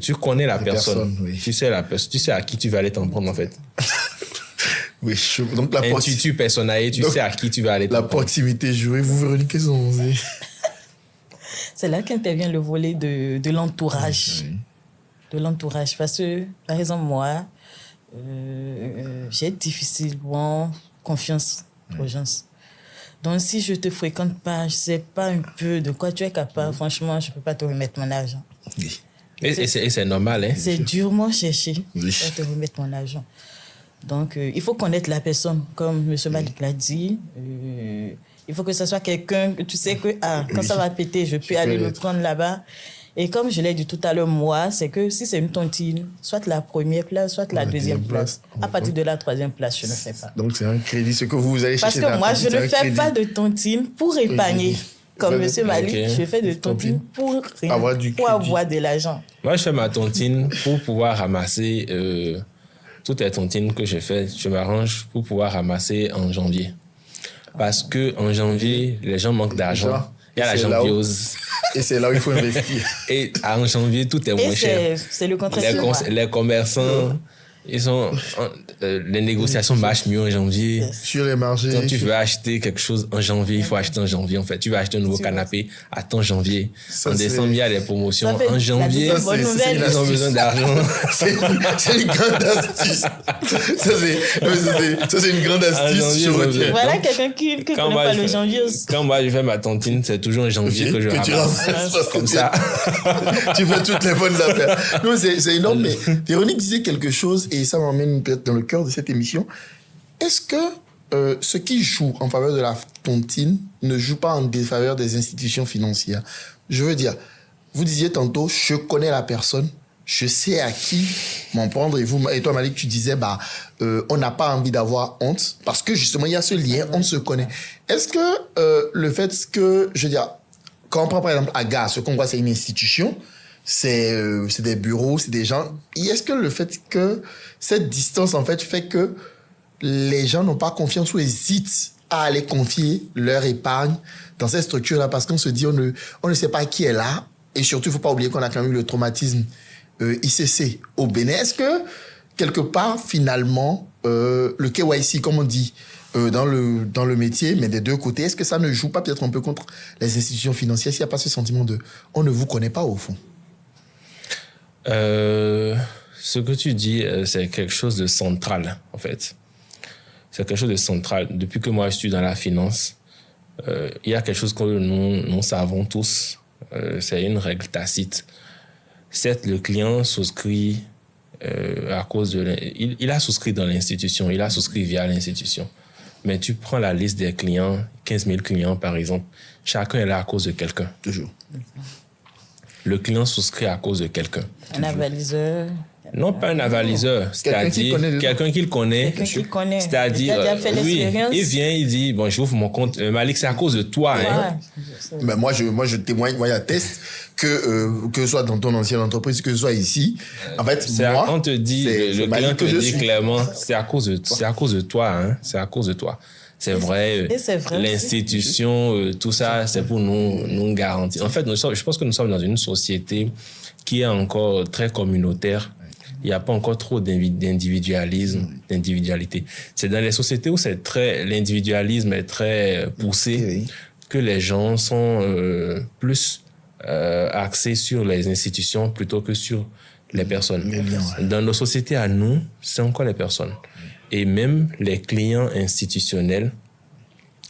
tu connais la personne. Tu sais tu sais à qui tu vas aller t'en prendre, en fait. Oui, donc la Intuitu personae, tu sais à qui tu vas aller t'en prendre. La proximité jouée, vous, Véronique, qu'est-ce que vous pensez? C'est là qu'intervient le volet de l'entourage. De l'entourage. Parce que, par exemple, moi, j'ai difficilement confiance aux gens. Donc, si je ne te fréquente pas, je ne sais pas un peu de quoi tu es capable, franchement, je ne peux pas te remettre mon argent. Et c'est normal, hein? C'est durement cherché pour te remettre mon argent. Donc, il faut connaître la personne, comme M. Malik l'a dit. Il faut que ce soit quelqu'un que tu sais que quand ça va péter, je peux aller le prendre là-bas. Et comme je l'ai dit tout à l'heure, moi, c'est que si c'est une tontine, soit la première place, soit la deuxième place. À partir de la troisième place, je ne fais pas. Donc, c'est un crédit, ce que vous allez chercher. Parce que moi, je ne fais pas de tontine pour épargner. Comme M. Malik, je fais de tontine pour avoir de l'argent. Moi, je fais ma tontine pour pouvoir ramasser toutes les tontines que je fais. Je m'arrange pour pouvoir ramasser en janvier. Parce qu'en janvier, les gens manquent d'argent. Il y a la janviose. Et c'est là où il faut investir. Et en janvier, tout est moins cher. C'est le contraire. Les commerçants, les négociations marchent mieux en janvier. Sur les marchés. Quand tu veux acheter quelque chose en janvier, il faut acheter en janvier. En fait, tu veux acheter un nouveau canapé, attends janvier. En décembre, il y a des promotions. En janvier, ils ont besoin d'argent. C'est une grande astuce. Ça, c'est une grande astuce. Voilà quelqu'un qui ne connaît pas le janvier. Quand moi, je fais ma tontine, c'est toujours en janvier que je ramasse. Comme ça. Tu fais toutes les bonnes affaires. Non, c'est énorme. Mais Véronique disait quelque chose, et ça m'emmène peut-être dans le cœur de cette émission. Est-ce que ce qui joue en faveur de la tontine ne joue pas en défaveur des institutions financières? Je veux dire, vous disiez tantôt, je connais la personne, je sais à qui m'en prendre. Et toi, Malik, tu disais, on n'a pas envie d'avoir honte, parce que justement, il y a ce lien, on se connaît. Est-ce que le fait que, je veux dire, quand on prend par exemple AGA, ce qu'on voit, c'est une institution, c'est des bureaux, c'est des gens. Et est-ce que le fait que cette distance, en fait, fait que les gens n'ont pas confiance ou hésitent à aller confier leur épargne dans cette structure-là parce qu'on se dit, on ne sait pas qui est là. Et surtout, il ne faut pas oublier qu'on a quand même eu le traumatisme ICC au Bénin. Est-ce que, quelque part, finalement, le KYC, comme on dit, dans le métier, mais des deux côtés, est-ce que ça ne joue pas peut-être un peu contre les institutions financières s'il n'y a pas ce sentiment de « on ne vous connaît pas au fond » Ce que tu dis, c'est quelque chose de central, en fait. C'est quelque chose de central. Depuis que moi, je suis dans la finance, il y a quelque chose que nous savons tous. C'est une règle tacite. Certes, le client souscrit à cause de... Il a souscrit dans l'institution, il a souscrit via l'institution. Mais tu prends la liste des clients, 15 000 clients par exemple, chacun est là à cause de quelqu'un. Toujours. Le client souscrit à cause de quelqu'un. Un avaliseur. Non, pas un avaliseur. C'est-à-dire quelqu'un qui le connaît. Quelqu'un qui le connaît. C'est-à-dire, oui, il vient, il dit, bon, j'ouvre mon compte. Malik, c'est à cause de toi. Ouais. Hein. Ben moi, je témoigne, moi, j'atteste que ce soit dans ton ancienne entreprise, que ce soit ici, en fait, on te dit, le client te dit clairement, c'est à cause de toi. C'est à cause de toi. Hein. C'est à cause de toi. C'est vrai, l'institution, tout ça, c'est pour nous garantir. En fait, je pense que nous sommes dans une société qui est encore très communautaire. Il n'y a pas encore trop d'individualisme, d'individualité. C'est dans les sociétés où l'individualisme est très poussé que les gens sont plus axés sur les institutions plutôt que sur les personnes. Dans nos sociétés à nous, c'est encore les personnes. Et même les clients institutionnels,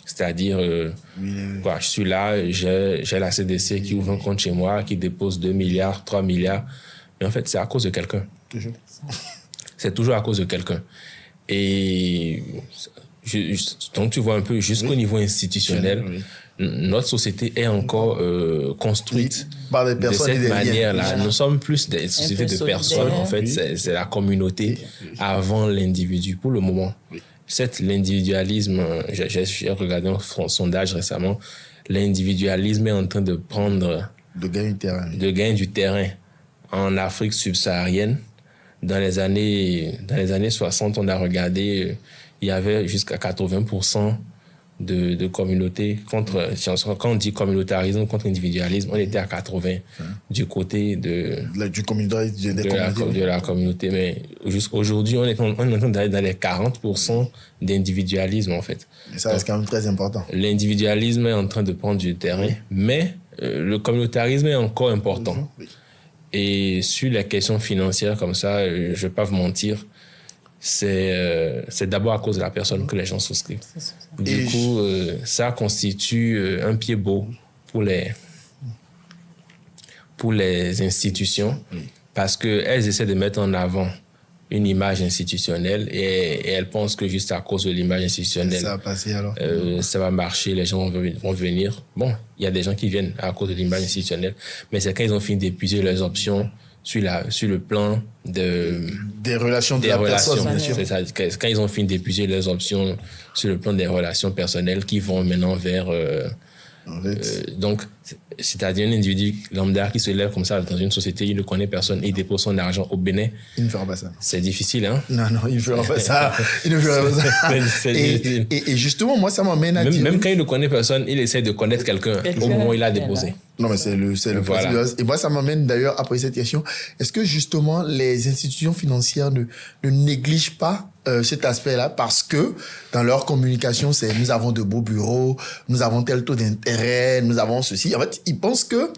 c'est-à-dire, je suis là, j'ai la CDC qui ouvre un compte chez moi, qui dépose 2 milliards, 3 milliards. Mais en fait, c'est à cause de quelqu'un. Toujours. C'est toujours à cause de quelqu'un. Et donc, tu vois un peu, jusqu'au niveau institutionnel, notre société est encore construite par des de personnes cette manière-là. Voilà. Nous sommes plus des sociétés de solidaire. personnes. En fait, c'est la communauté avant l'individu pour le moment. L'individualisme, j'ai regardé un sondage récemment, l'individualisme est en train de prendre... De gagner du terrain. En Afrique subsaharienne, dans les années 60, on a regardé, il y avait jusqu'à 80% de communautés contre, quand on dit communautarisme contre individualisme, on était à 80 du côté de la communauté. Mais jusqu'aujourd'hui, on est en train d'aller dans les 40% d'individualisme, en fait. Et ça reste quand même très important. L'individualisme est en train de prendre du terrain, mais le communautarisme est encore important. Et sur les questions financières comme ça, je ne vais pas vous mentir, c'est d'abord à cause de la personne que les gens souscrivent. Du coup, ça constitue un pied beau pour les institutions parce qu'elles essaient de mettre en avant une image institutionnelle et elles pensent que juste à cause de l'image institutionnelle, ça va passer alors. Ça va marcher, les gens vont venir. Bon, il y a des gens qui viennent à cause de l'image institutionnelle, mais c'est quand ils ont fini d'épuiser leurs options sur le plan des relations de la personne, bien sûr. C'est ça, quand ils ont fini d'épuiser leurs options sur le plan des relations personnelles, qui vont maintenant vers... donc, c'est-à-dire un individu lambda qui se lève comme ça dans une société, il ne connaît personne, il dépose son argent au Bénin. Il ne fera pas ça. C'est difficile, hein? Non, il ne fera pas ça. Il ne fera pas ça. Et justement, moi, ça m'amène à dire... Même quand il ne connaît personne, il essaie de connaître quelqu'un au moment où il a déposé. Non, mais c'est le voilà. principe. Et moi, ça m'amène d'ailleurs à poser cette question. Est-ce que justement, les institutions financières ne négligent pas cet aspect-là parce que dans leur communication, c'est nous avons de beaux bureaux, nous avons tel taux d'intérêt, nous avons ceci. En fait, ils pensent que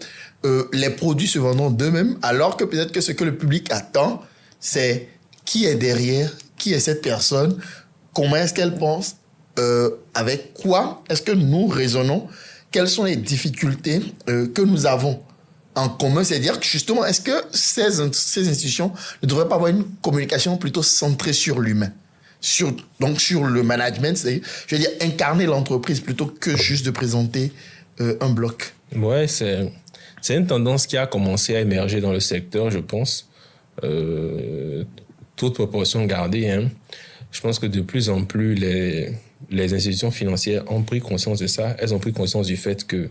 les produits se vendront d'eux-mêmes, alors que peut-être que ce que le public attend, c'est qui est derrière, qui est cette personne, comment est-ce qu'elle pense, avec quoi est-ce que nous raisonnons, quelles sont les difficultés que nous avons en commun. C'est-à-dire que justement, est-ce que ces institutions ne devraient pas avoir une communication plutôt centrée sur l'humain, donc sur le management, c'est-à-dire, je veux dire, incarner l'entreprise plutôt que juste de présenter un bloc. Ouais, c'est une tendance qui a commencé à émerger dans le secteur, je pense. Toute proportion gardée, hein. Je pense que de plus en plus, les institutions financières ont pris conscience de ça. Elles ont pris conscience du fait que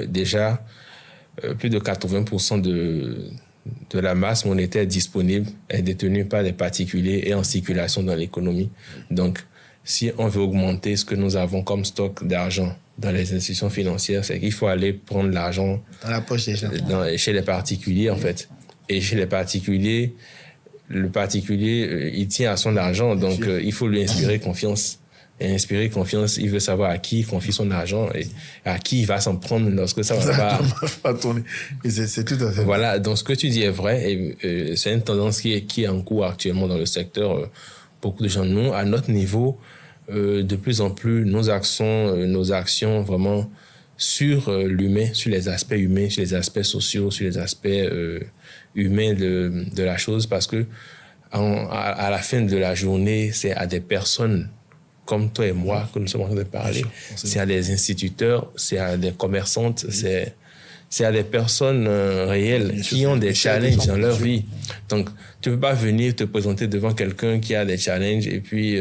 déjà, plus de 80% de la masse monétaire disponible est détenue par des particuliers et en circulation dans l'économie. Donc, si on veut augmenter ce que nous avons comme stock d'argent dans les institutions financières, c'est qu'il faut aller prendre l'argent dans la poche des gens. Chez les particuliers, en fait. Et chez les particuliers, le particulier, il tient à son argent, donc il faut lui inspirer confiance. Et inspirer confiance, il veut savoir à qui il confie son argent et à qui il va s'en prendre lorsque ça va pas tourner. Et c'est tout à fait voilà, donc ce que tu dis est vrai et c'est une tendance qui est en cours actuellement dans le secteur. Beaucoup de gens, nous, à notre niveau, de plus en plus, nos actions vraiment sur l'humain, sur les aspects humains, sur les aspects sociaux, sur les aspects humains de la chose, parce que à la fin de la journée, c'est à des personnes comme toi et moi que nous sommes en train de parler. C'est à des instituteurs, c'est à des commerçantes, c'est à des personnes réelles qui ont des challenges dans leur vie. Donc, tu ne peux pas venir te présenter devant quelqu'un qui a des challenges et puis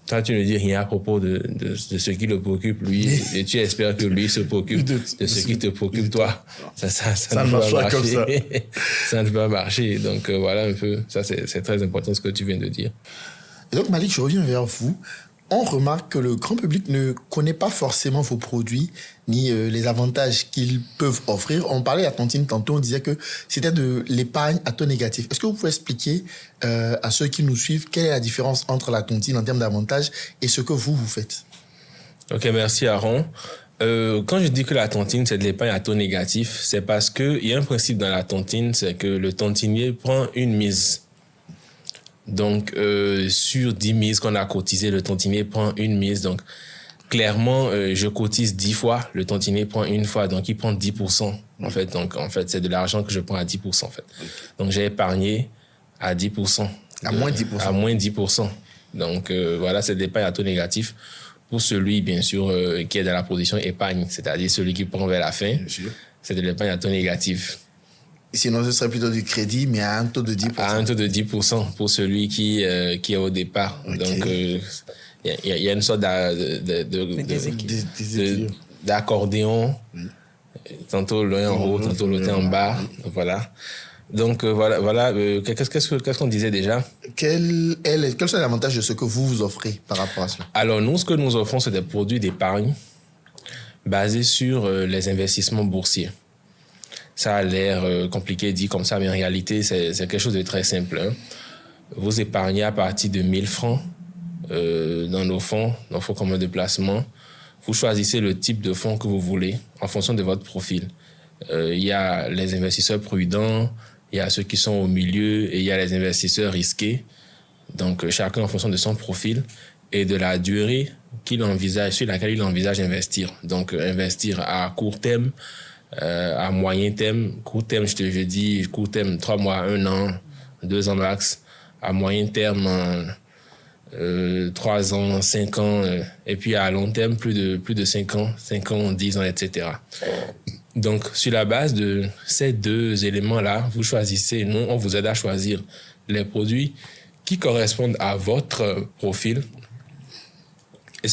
toi, tu ne dis rien à propos de ce qui le préoccupe, lui, et tu espères que lui se préoccupe de ce qui te préoccupe, toi. Ça ne va pas marcher. Comme ça. Ça ne va pas marcher. Donc, voilà un peu. Ça, c'est très important ce que tu viens de dire. Et donc, Malik, je reviens vers vous. On remarque que le grand public ne connaît pas forcément vos produits ni les avantages qu'ils peuvent offrir. On parlait à Tontine tantôt, on disait que c'était de l'épargne à taux négatif. Est-ce que vous pouvez expliquer à ceux qui nous suivent quelle est la différence entre la Tontine en termes d'avantages et ce que vous faites? Ok, merci Aaron. Quand je dis que la tontine, c'est de l'épargne à taux négatif, c'est parce qu'il y a un principe dans la tontine, c'est que le tontinier prend une mise. Donc, sur 10 mises qu'on a cotisées, le tontinier prend une mise. Donc, clairement, je cotise 10 fois, le tontinier prend une fois. Donc, il prend 10%. En fait, c'est de l'argent que je prends à 10%. En fait. Donc, j'ai épargné à 10%. À moins 10%. À moins 10%. Donc, voilà, c'est de l'épargne à taux négatif. pour celui, bien sûr, qui est dans la position épargne, c'est-à-dire celui qui prend vers la fin, c'est de l'épargne à taux négatif. Sinon, ce serait plutôt du crédit, mais à un taux de 10%. À un taux de 10% pour celui qui est au départ. Okay. Donc, il y a une sorte d'accordéon. Tantôt l'un en haut, tantôt l'autre en bas. Voilà. Donc, voilà. Qu'est-ce qu'on disait déjà? Quels sont les avantages de ce que vous offrez par rapport à cela? Alors, nous, ce que nous offrons, c'est des produits d'épargne basés sur les investissements boursiers. Ça a l'air compliqué dit comme ça, mais en réalité, c'est quelque chose de très simple. Hein. Vous épargnez à partir de 1 000 francs dans nos fonds communs de placement. Vous choisissez le type de fonds que vous voulez en fonction de votre profil. Il y a les investisseurs prudents, il y a ceux qui sont au milieu et il y a les investisseurs risqués. Donc, chacun en fonction de son profil et de la durée sur laquelle il envisage d'investir. Donc, investir à court terme, à moyen terme. Court terme, je dis court terme, 3 mois, 1 an, 2 ans max. À moyen terme, 3 ans, 5 ans. Et puis à long terme, plus de 5 ans, 10 ans, etc. Donc, sur la base de ces 2 éléments-là, vous choisissez, nous, on vous aide à choisir les produits qui correspondent à votre profil.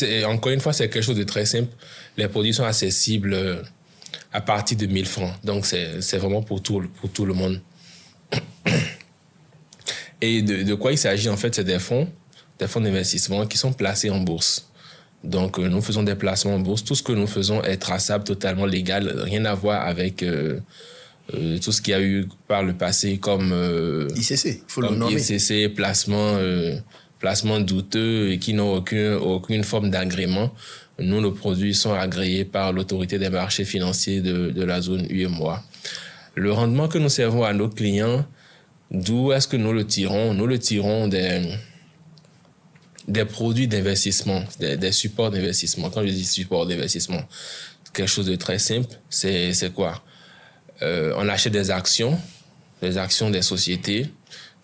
Et encore une fois, c'est quelque chose de très simple. Les produits sont accessibles à partir de 1 000 francs. Donc, c'est vraiment pour tout le monde. Et de quoi il s'agit, en fait, c'est des fonds d'investissement qui sont placés en bourse. Donc, nous faisons des placements en bourse. Tout ce que nous faisons est traçable, totalement légal. Rien à voir avec tout ce qu'il y a eu par le passé comme... ICC, il faut le nommer. ICC, placements douteux et qui n'ont aucune forme d'agrément. Nous, nos produits sont agréés par l'autorité des marchés financiers de la zone UEMOA. Le rendement que nous servons à nos clients, d'où est-ce que nous le tirons? Nous le tirons des produits d'investissement, des supports d'investissement. Quand je dis support d'investissement, quelque chose de très simple, c'est quoi? On achète des actions des sociétés.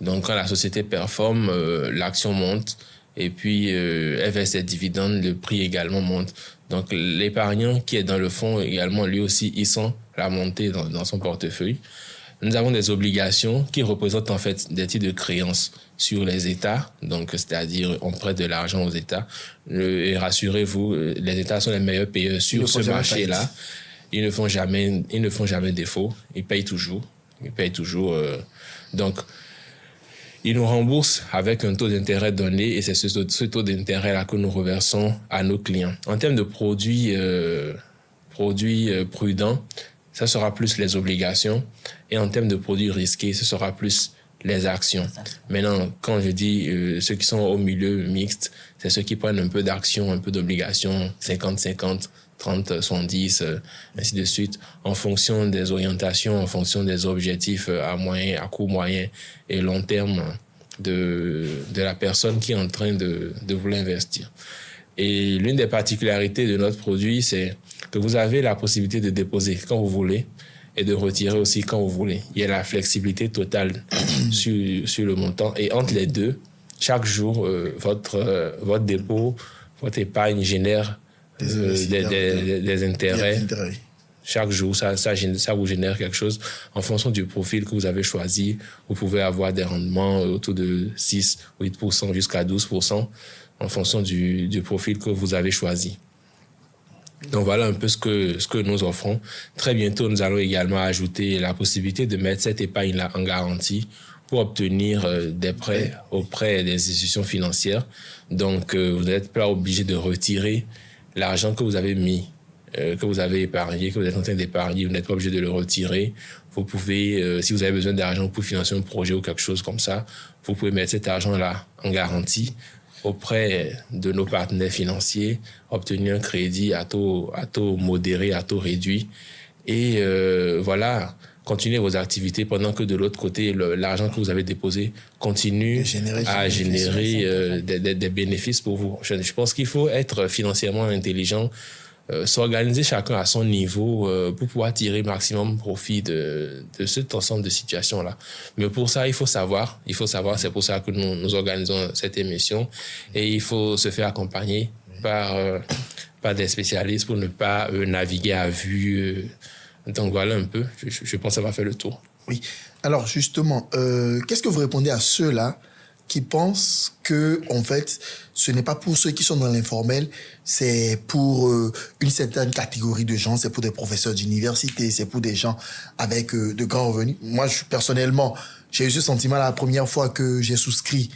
Donc, quand la société performe, l'action monte. Et puis, elle verse ses dividendes, le prix également monte. Donc, l'épargnant qui est dans le fonds également, lui aussi, il sent la montée dans son portefeuille. Nous avons des obligations qui représentent en fait des titres de créance sur les États. Donc, c'est-à-dire, on prête de l'argent aux États. Et rassurez-vous, les États sont les meilleurs payeurs sur ce marché-là. Ils ne font jamais défaut. Ils payent toujours. Donc, ils nous remboursent avec un taux d'intérêt donné et c'est ce taux d'intérêt-là que nous reversons à nos clients. En termes de produits prudents, ça sera plus les obligations. Et en termes de produits risqués, ce sera plus les actions. Maintenant, quand je dis ceux qui sont au milieu mixte, c'est ceux qui prennent un peu d'actions, un peu d'obligations, 50-50, 30-70, ainsi de suite, en fonction des orientations, en fonction des objectifs à court, moyen et long terme de la personne qui est en train de vouloir investir. Et l'une des particularités de notre produit, c'est que vous avez la possibilité de déposer quand vous voulez et de retirer aussi quand vous voulez. Il y a la flexibilité totale sur le montant. Et entre les deux, chaque jour, votre dépôt, votre épargne génère des intérêts. Chaque jour, ça vous génère quelque chose. En fonction du profil que vous avez choisi, vous pouvez avoir des rendements autour de 6, 8% jusqu'à 12% en fonction du profil que vous avez choisi. Donc voilà un peu ce que nous offrons. Très bientôt, nous allons également ajouter la possibilité de mettre cette épargne-là en garantie pour obtenir des prêts auprès des institutions financières. Donc, vous n'êtes pas obligé de retirer l'argent que vous avez mis, que vous avez épargné, que vous êtes en train d'épargner. Vous n'êtes pas obligé de le retirer. Vous pouvez, si vous avez besoin d'argent pour financer un projet ou quelque chose comme ça, vous pouvez mettre cet argent-là en garantie auprès de nos partenaires financiers, obtenir un crédit à taux modéré, à taux réduit. Et voilà, continuez vos activités pendant que de l'autre côté, l'argent que vous avez déposé continue à générer des bénéfices pour vous. Je pense qu'il faut être financièrement intelligent, s'organiser chacun à son niveau pour pouvoir tirer maximum profit de cet ensemble de situations-là. Mais pour ça, il faut savoir, c'est pour ça que nous organisons cette émission et il faut se faire accompagner par des spécialistes pour ne pas naviguer à vue. Donc voilà un peu, je pense que ça va faire le tour. Oui. Alors justement, qu'est-ce que vous répondez à ceux-là qui pensent que, en fait, ce n'est pas pour ceux qui sont dans l'informel, c'est pour une certaine catégorie de gens, c'est pour des professeurs d'université, c'est pour des gens avec de grands revenus. Moi, personnellement, j'ai eu ce sentiment la première fois que j'ai souscrit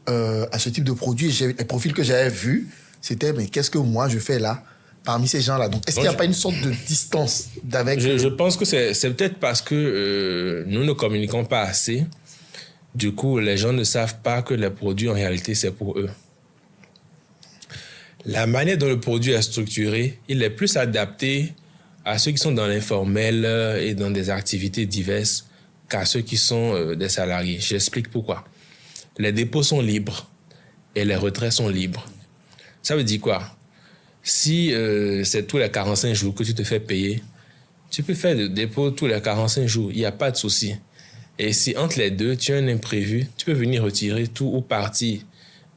à ce type de produit. Les profils que j'avais vus, c'était, mais qu'est-ce que moi je fais là parmi ces gens-là? Donc, est-ce qu'il n'y a pas une sorte de distance avec... Je pense que c'est peut-être parce que nous ne communiquons pas assez. Du coup, les gens ne savent pas que les produits, en réalité, c'est pour eux. La manière dont le produit est structuré, il est plus adapté à ceux qui sont dans l'informel et dans des activités diverses qu'à ceux qui sont des salariés. J'explique pourquoi. Les dépôts sont libres et les retraits sont libres. Ça veut dire quoi? Si c'est tous les 45 jours que tu te fais payer, tu peux faire le dépôt tous les 45 jours. Il n'y a pas de souci. Et si entre les deux, tu as un imprévu, tu peux venir retirer tout ou partie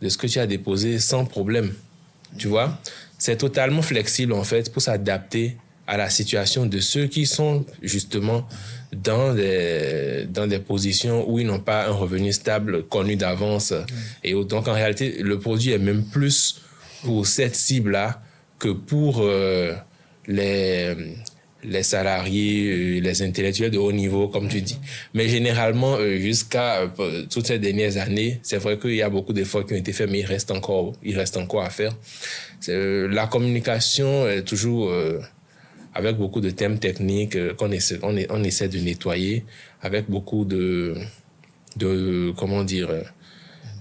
de ce que tu as déposé sans problème. Tu vois? C'est totalement flexible, en fait, pour s'adapter à la situation de ceux qui sont justement dans des positions où ils n'ont pas un revenu stable connu d'avance. Et donc, en réalité, le produit est même plus pour cette cible-là que pour les salariés, les intellectuels de haut niveau, comme tu dis. Mais généralement, jusqu'à toutes ces dernières années, c'est vrai qu'il y a beaucoup d'efforts qui ont été faits, mais il reste encore à faire. La communication est toujours avec beaucoup de thèmes techniques qu'on essaie de nettoyer, avec beaucoup de comment dire...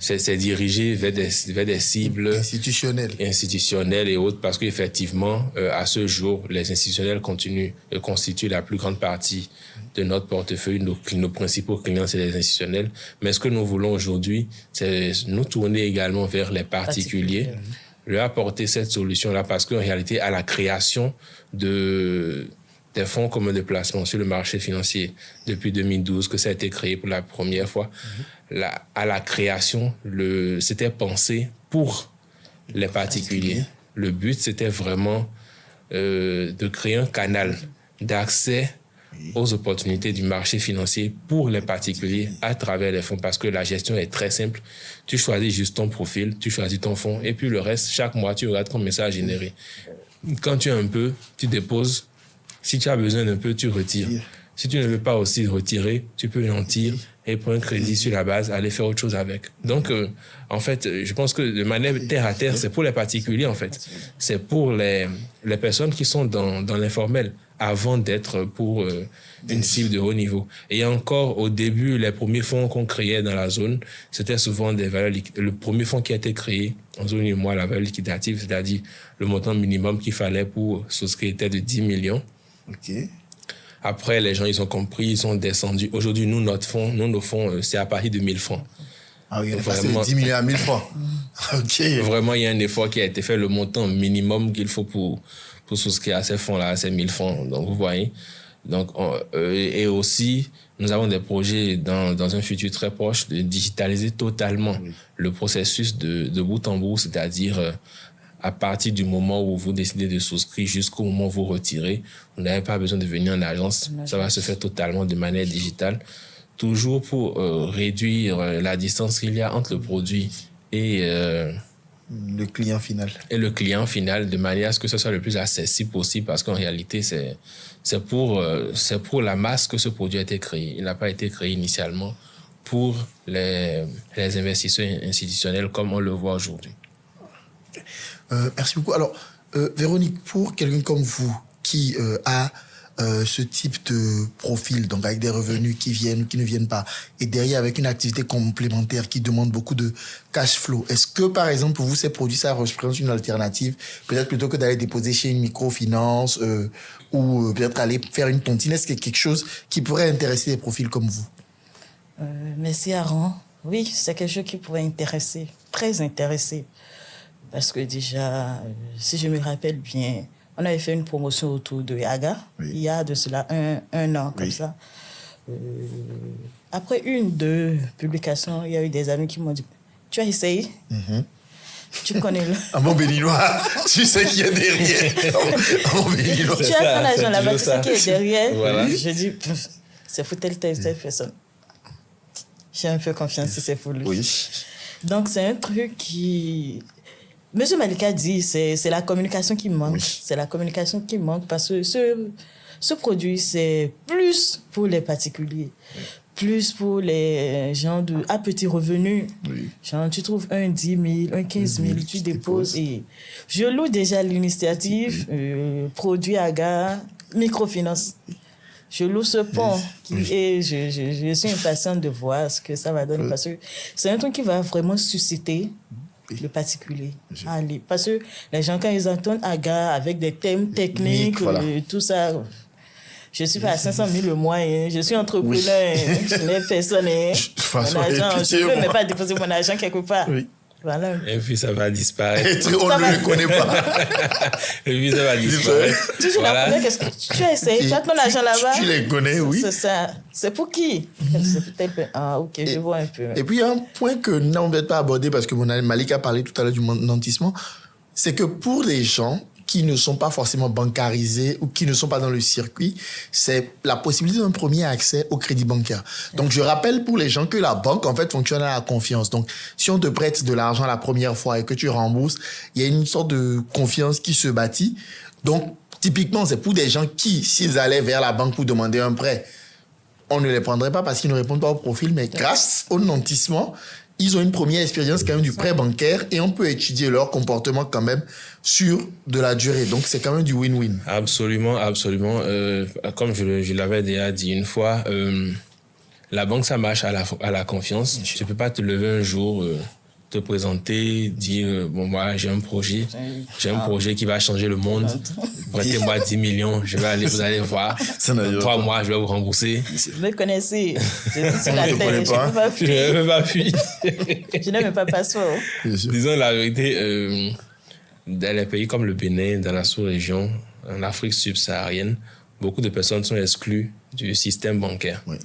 C'est dirigé vers des cibles institutionnelles et autres, parce qu'effectivement, à ce jour, les institutionnels constituent la plus grande partie de notre portefeuille. Nos principaux clients, c'est les institutionnels. Mais ce que nous voulons aujourd'hui, c'est nous tourner également vers les particuliers, leur apporter cette solution-là, parce qu'en réalité, à la création des fonds communs de placement sur le marché financier depuis 2012, que ça a été créé pour la première fois, à la création, c'était pensé pour les particuliers. Le but, c'était vraiment de créer un canal d'accès aux opportunités du marché financier pour les particuliers à travers les fonds, parce que la gestion est très simple. Tu choisis juste ton profil, tu choisis ton fonds, et puis le reste, chaque mois, tu regardes combien ça a généré. Quand tu as un peu, tu déposes. Si tu as besoin d'un peu, tu retires. Si tu ne veux pas aussi retirer, tu peux lentir et prendre un crédit sur la base, aller faire autre chose avec. Donc, en fait, je pense que de manière terre à terre, c'est pour les particuliers, en fait. C'est pour les personnes qui sont dans l'informel avant d'être pour une cible de haut niveau. Et encore, au début, les premiers fonds qu'on créait dans la zone, c'était souvent des valeurs liquides. Le premier fonds qui a été créé en zone UEMOA, la valeur liquidative, c'est-à-dire le montant minimum qu'il fallait pour souscrire était de 10 millions. OK. Après, les gens, ils ont compris, ils sont descendus. Aujourd'hui, nos fonds, c'est à partir de 1000 francs. Ah oui, on est passé de 10 millions à 1000 francs. OK. Vraiment, il y a un effort qui a été fait, le montant minimum qu'il faut pour souscrire à ces fonds-là, à ces 1000 francs. Donc, vous voyez. Donc, et aussi, nous avons des projets dans un futur très proche de digitaliser totalement le processus de bout en bout, c'est-à-dire à partir du moment où vous décidez de souscrire jusqu'au moment où vous retirez, vous n'avez pas besoin de venir en agence. Ça va se faire totalement de manière digitale, toujours pour réduire la distance qu'il y a entre le produit et le client final. Et le client final, de manière à ce que ce soit le plus accessible possible, parce qu'en réalité, c'est pour la masse que ce produit a été créé. Il n'a pas été créé initialement pour les investisseurs institutionnels comme on le voit aujourd'hui. Merci beaucoup. Alors, Véronique, pour quelqu'un comme vous qui a ce type de profil, donc avec des revenus qui viennent ou qui ne viennent pas, et derrière avec une activité complémentaire qui demande beaucoup de cash flow, est-ce que, par exemple, pour vous, ces produits, ça représente une alternative, peut-être plutôt que d'aller déposer chez une microfinance ou peut-être aller faire une tontine? Est-ce qu'il y a quelque chose qui pourrait intéresser des profils comme vous? Merci, Aaron. Oui, c'est quelque chose qui pourrait intéresser, très intéresser. Parce que déjà, si je me rappelle bien, on avait fait une promotion autour de Yaga, il y a de cela un an, comme ça. Après 1-2 publications, il y a eu des amis qui m'ont dit, tu as essayé? Tu connais le... Un bon béninois, tu sais qui est derrière. Un bon béninois. Tu as ton agent là-bas, tu sais qui est derrière. Voilà. Je dis, c'est pour telle personne. J'ai un peu confiance si c'est pour lui. Oui. Donc, c'est un truc qui... Monsieur Malika dit, c'est la communication qui manque. Oui. C'est la communication qui manque parce que ce produit, c'est plus pour les particuliers, plus pour les gens à petits revenus. Oui. Genre, tu trouves un 10 000, un 15 000, tu déposes. Et je loue déjà l'initiative produit AGA, microfinance. Je loue ce pont et je suis impatiente de voir ce que ça va donner parce que c'est un truc qui va vraiment susciter le particulier. Allez, parce que les gens, quand ils entendent AGA avec des thèmes techniques, voilà. tout ça, je suis pas à 500 000 le mois, je suis entrepreneur, je n'ai personne. Mon argent, je ne peux même pas déposer mon argent quelque part. Oui. Voilà. Et puis ça va disparaître. On ne le connaît pas. Et puis ça va disparaître. Toujours la première question. Tu as essayé, tu as ton argent là-bas. Tu les connais, oui. C'est ça. C'est pour qui? C'est peut-être... Ah, ok, je vois un peu. Et puis, il y a un point que nous n'avons peut-être pas abordé parce que Malik a parlé tout à l'heure du nantissement, c'est que pour les gens qui ne sont pas forcément bancarisés ou qui ne sont pas dans le circuit, c'est la possibilité d'un premier accès au crédit bancaire. Donc, je rappelle pour les gens que la banque, en fait, fonctionne à la confiance. Donc, si on te prête de l'argent la première fois et que tu rembourses, il y a une sorte de confiance qui se bâtit. Donc, typiquement, c'est pour des gens qui, s'ils allaient vers la banque pour demander un prêt, on ne les prendrait pas parce qu'ils ne répondent pas au profil, mais grâce au nantissement, ils ont une première expérience quand même du prêt bancaire et on peut étudier leur comportement quand même sur de la durée. Donc, c'est quand même du win-win. Absolument, absolument. Comme je l'avais déjà dit une fois, la banque, ça marche à la confiance. Tu ne peux pas te lever un jour, te présenter, dire, bon, moi, j'ai un projet qui va changer le monde. Prêtez-moi 10 millions, vous allez voir. Dans 3 mois, je vais vous rembourser. Vous me connaissez. Je suis sur la tête, je ne peux pas fuir. Je ne peux pas fuir. Je n'ai même pas passeport. Disons la vérité, dans les pays comme le Bénin, dans la sous-région, en Afrique subsaharienne, beaucoup de personnes sont exclues du système bancaire. Oui,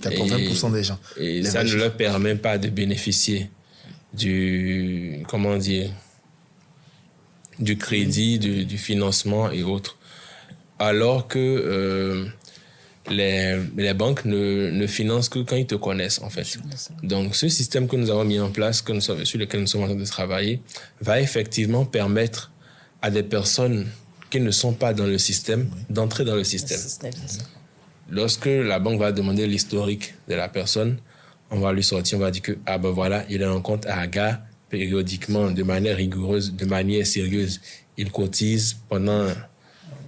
80% des gens. Et ça ne leur permet pas de bénéficier du crédit, du financement et autres. Alors que les banques ne financent que quand ils te connaissent, en fait. Donc, ce système que nous avons mis en place, sur lequel nous sommes en train de travailler, va effectivement permettre à des personnes qui ne sont pas dans le système d'entrer dans le système. Lorsque la banque va demander l'historique de la personne, on va lui sortir, on va dire que, ah ben voilà, il a un compte à AGA périodiquement, de manière rigoureuse, de manière sérieuse. Il cotise pendant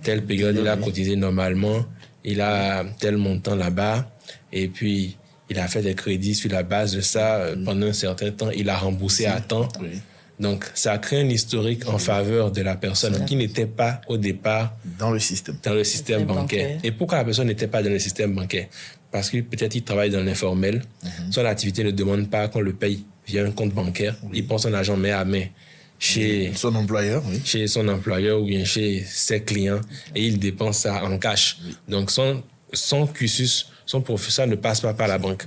telle période, il a cotisé normalement, il a tel montant là-bas, et puis il a fait des crédits sur la base de ça pendant un certain temps, il a remboursé à temps. Oui. Donc, ça crée un historique en faveur de la personne qui n'était pas au départ dans le système bancaire. Et pourquoi la personne n'était pas dans le système bancaire? Parce que peut-être il travaille dans l'informel, son activité ne demande pas qu'on le paye via un compte bancaire, il prend son argent main à main chez son employeur, chez son employeur ou bien chez ses clients et il dépense ça en cash. Donc, son cursus, son professeur ne passe pas par la banque.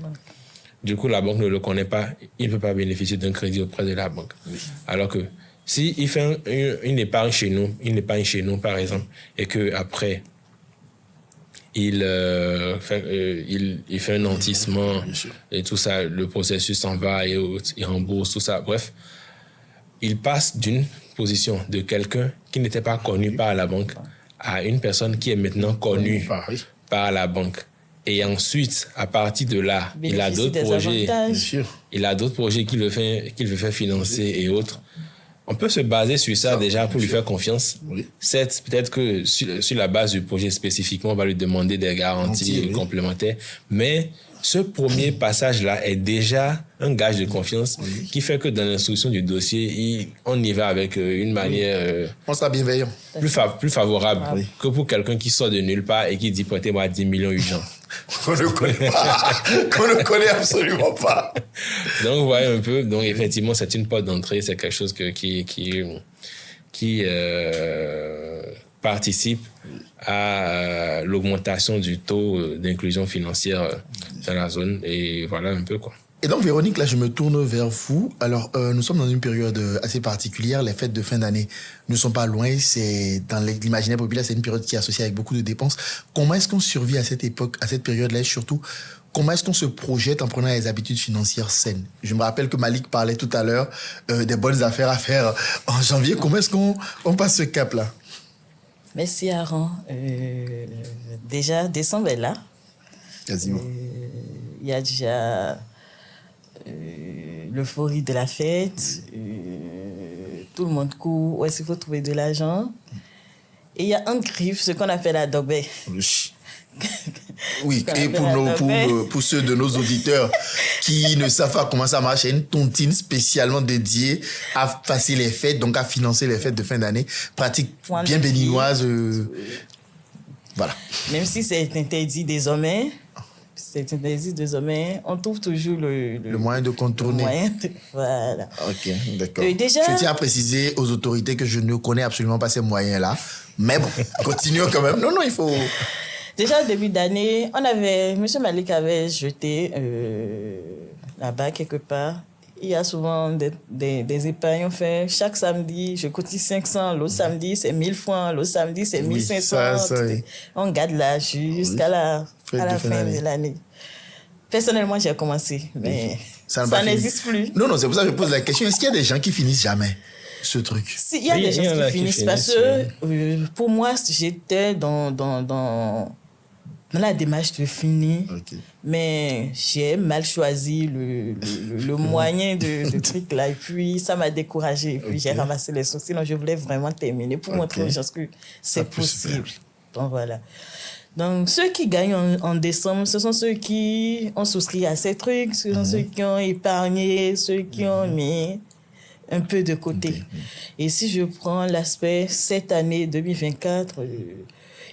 Du coup, la banque ne le connaît pas, il ne peut pas bénéficier d'un crédit auprès de la banque. Oui. Alors que s'il fait une épargne chez nous, par exemple, et qu'après, il fait un nantissement et tout ça, le processus s'en va et il rembourse, tout ça. Bref, il passe d'une position de quelqu'un qui n'était pas connu par la banque à une personne qui est maintenant connue par la banque. Et ensuite, à partir de là, il a d'autres projets. Il a d'autres projets qu'il veut faire financer et autres. On peut se baser sur ça déjà pour lui faire confiance. Oui. Certes, peut-être que sur la base du projet spécifiquement, on va lui demander des garanties complémentaires. Mais ce premier passage-là est déjà un gage de confiance qui fait que dans l'instruction du dossier, on y va avec une manière on sera bienveillant. Plus favorable que pour quelqu'un qui sort de nulle part et qui dit prêtez-moi 10 millions urgents. Qu'on ne connaît pas, qu'on ne connaît absolument pas. Donc, vous voyez un peu. Donc, effectivement, c'est une porte d'entrée. C'est quelque chose qui participe à l'augmentation du taux d'inclusion financière dans la zone. Et voilà un peu, quoi. Et donc, Véronique, là, je me tourne vers vous. Alors, nous sommes dans une période assez particulière. Les fêtes de fin d'année ne sont pas loin. C'est dans l'imaginaire populaire, c'est une période qui est associée avec beaucoup de dépenses. Comment est-ce qu'on survit à cette époque, à cette période-là, et surtout, comment est-ce qu'on se projette en prenant les habitudes financières saines? Je me rappelle que Malik parlait tout à l'heure des bonnes affaires à faire en janvier. Comment est-ce qu'on passe ce cap-là? Merci, Aaron. Déjà, décembre est là. Quasiment. Il y a déjà l'euphorie de la fête. Tout le monde court. Où est-ce qu'il faut trouver de l'argent? Et il y a un griffe, ce qu'on appelle la dobé. Oui, et pour ceux de nos auditeurs qui ne savent pas comment ça marche, il y a une tontine spécialement dédiée à passer les fêtes, donc à financer les fêtes de fin d'année. Pratique bien béninoise. Voilà. Même si c'est interdit désormais, on trouve toujours le moyen de contourner. Voilà. Ok, d'accord. Déjà, je tiens à préciser aux autorités que je ne connais absolument pas ces moyens-là. Mais bon, continuons quand même. Non, il faut... Déjà, au début d'année, M. Malik avait jeté là-bas quelque part. Il y a souvent des épargnes. On fait chaque samedi, je cotise 500. L'autre samedi, c'est 1000 francs. L'autre samedi, c'est 1500. Oui. On garde là jusqu'à la fin de l'année. Personnellement, j'ai commencé, mais ça n'existe plus. Non, c'est pour ça que je pose la question. Est-ce qu'il y a des gens qui finissent jamais ce truc? Si, il y a des gens qui finissent parce que pour moi, j'étais dans la démarche de finir, mais j'ai mal choisi le moyen de truc là, et puis ça m'a découragée, et puis j'ai ramassé les sous. Sinon, je voulais vraiment terminer pour montrer aux gens que c'est possible. Donc voilà. Donc ceux qui gagnent en décembre, ce sont ceux qui ont souscrit à ces trucs, ce sont ceux qui ont épargné, ceux qui ont mis un peu de côté. Et si je prends l'aspect cette année 2024,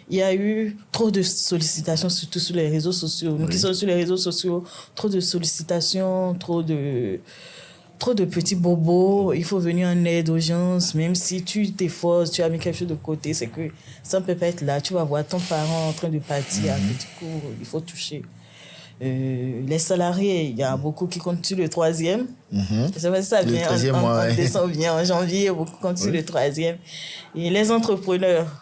il y a eu trop de sollicitations, surtout sur les réseaux sociaux. Nous qui sommes sur les réseaux sociaux, trop de sollicitations, trop de petits bobos. Il faut venir en aide aux gens. Même si tu t'efforces, tu as mis quelque chose de côté, c'est que ça ne peut pas être là. Tu vas voir ton parent en train de partir à petit cours. Il faut toucher. Les salariés, il y a beaucoup qui comptent sur le troisième. Ça vient en décembre, vient en janvier, beaucoup comptent sur le troisième. Et les entrepreneurs,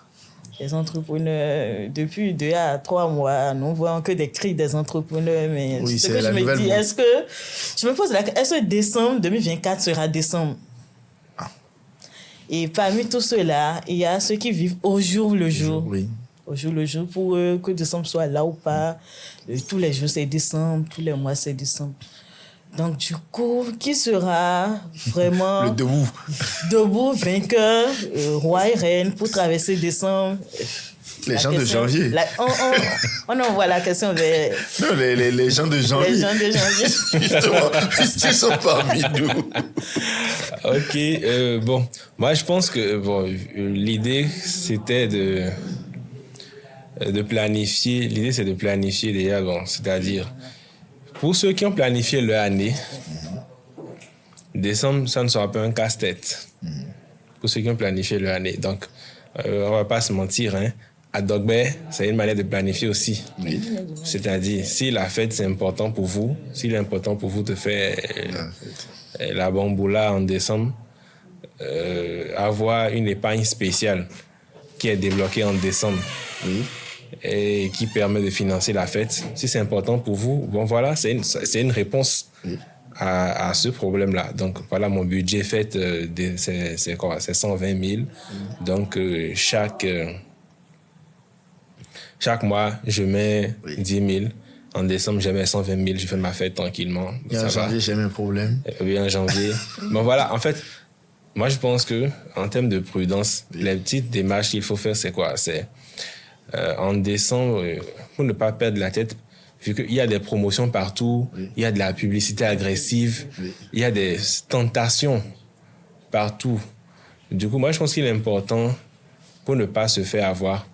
depuis 2 à 3 mois, nous voyons que des cris des entrepreneurs. Mais ce que je me dis, je me pose la question, est-ce que décembre 2024 sera décembre? Et parmi tous ceux-là, il y a ceux qui vivent au jour le jour. Au jour le jour, pour eux, que décembre soit là ou pas. Tous les jours, c'est décembre. Tous les mois, c'est décembre. Donc, du coup, qui sera vraiment... le debout, vainqueur, roi et reine pour traverser décembre? Les gens de janvier. On envoie la question vers... Non, les gens de janvier. Les gens de janvier. Justement, puisqu'ils sont parmi nous. Ok, bon. Moi, je pense que l'idée, c'était de planifier. L'idée, c'est de planifier déjà, c'est-à-dire... Pour ceux qui ont planifié leur année, décembre, ça ne sera pas un casse-tête. Pour ceux qui ont planifié leur année. Donc, on ne va pas se mentir. À Dogbe, c'est une manière de planifier aussi. C'est-à-dire, si la fête, c'est important pour vous, s'il est important pour vous de faire la bamboula en décembre, avoir une épargne spéciale qui est débloquée en décembre. Et qui permet de financer la fête. Si c'est important pour vous, voilà, c'est une réponse à ce problème-là. Donc, voilà, mon budget fête, c'est quoi? C'est 120 000. Donc, chaque mois, je mets 10 000. En décembre, je mets 120 000. Je fais ma fête tranquillement. Et en janvier, j'ai un problème. Oui, en janvier. Bon, voilà, en fait, moi, je pense qu'en termes de prudence, les petites démarches qu'il faut faire, c'est quoi? C'est en décembre, pour ne pas perdre la tête, vu qu'il y a des promotions partout, il y a de la publicité agressive, il y a des tentations partout. Du coup, moi, je pense qu'il est important, pour ne pas se faire avoir,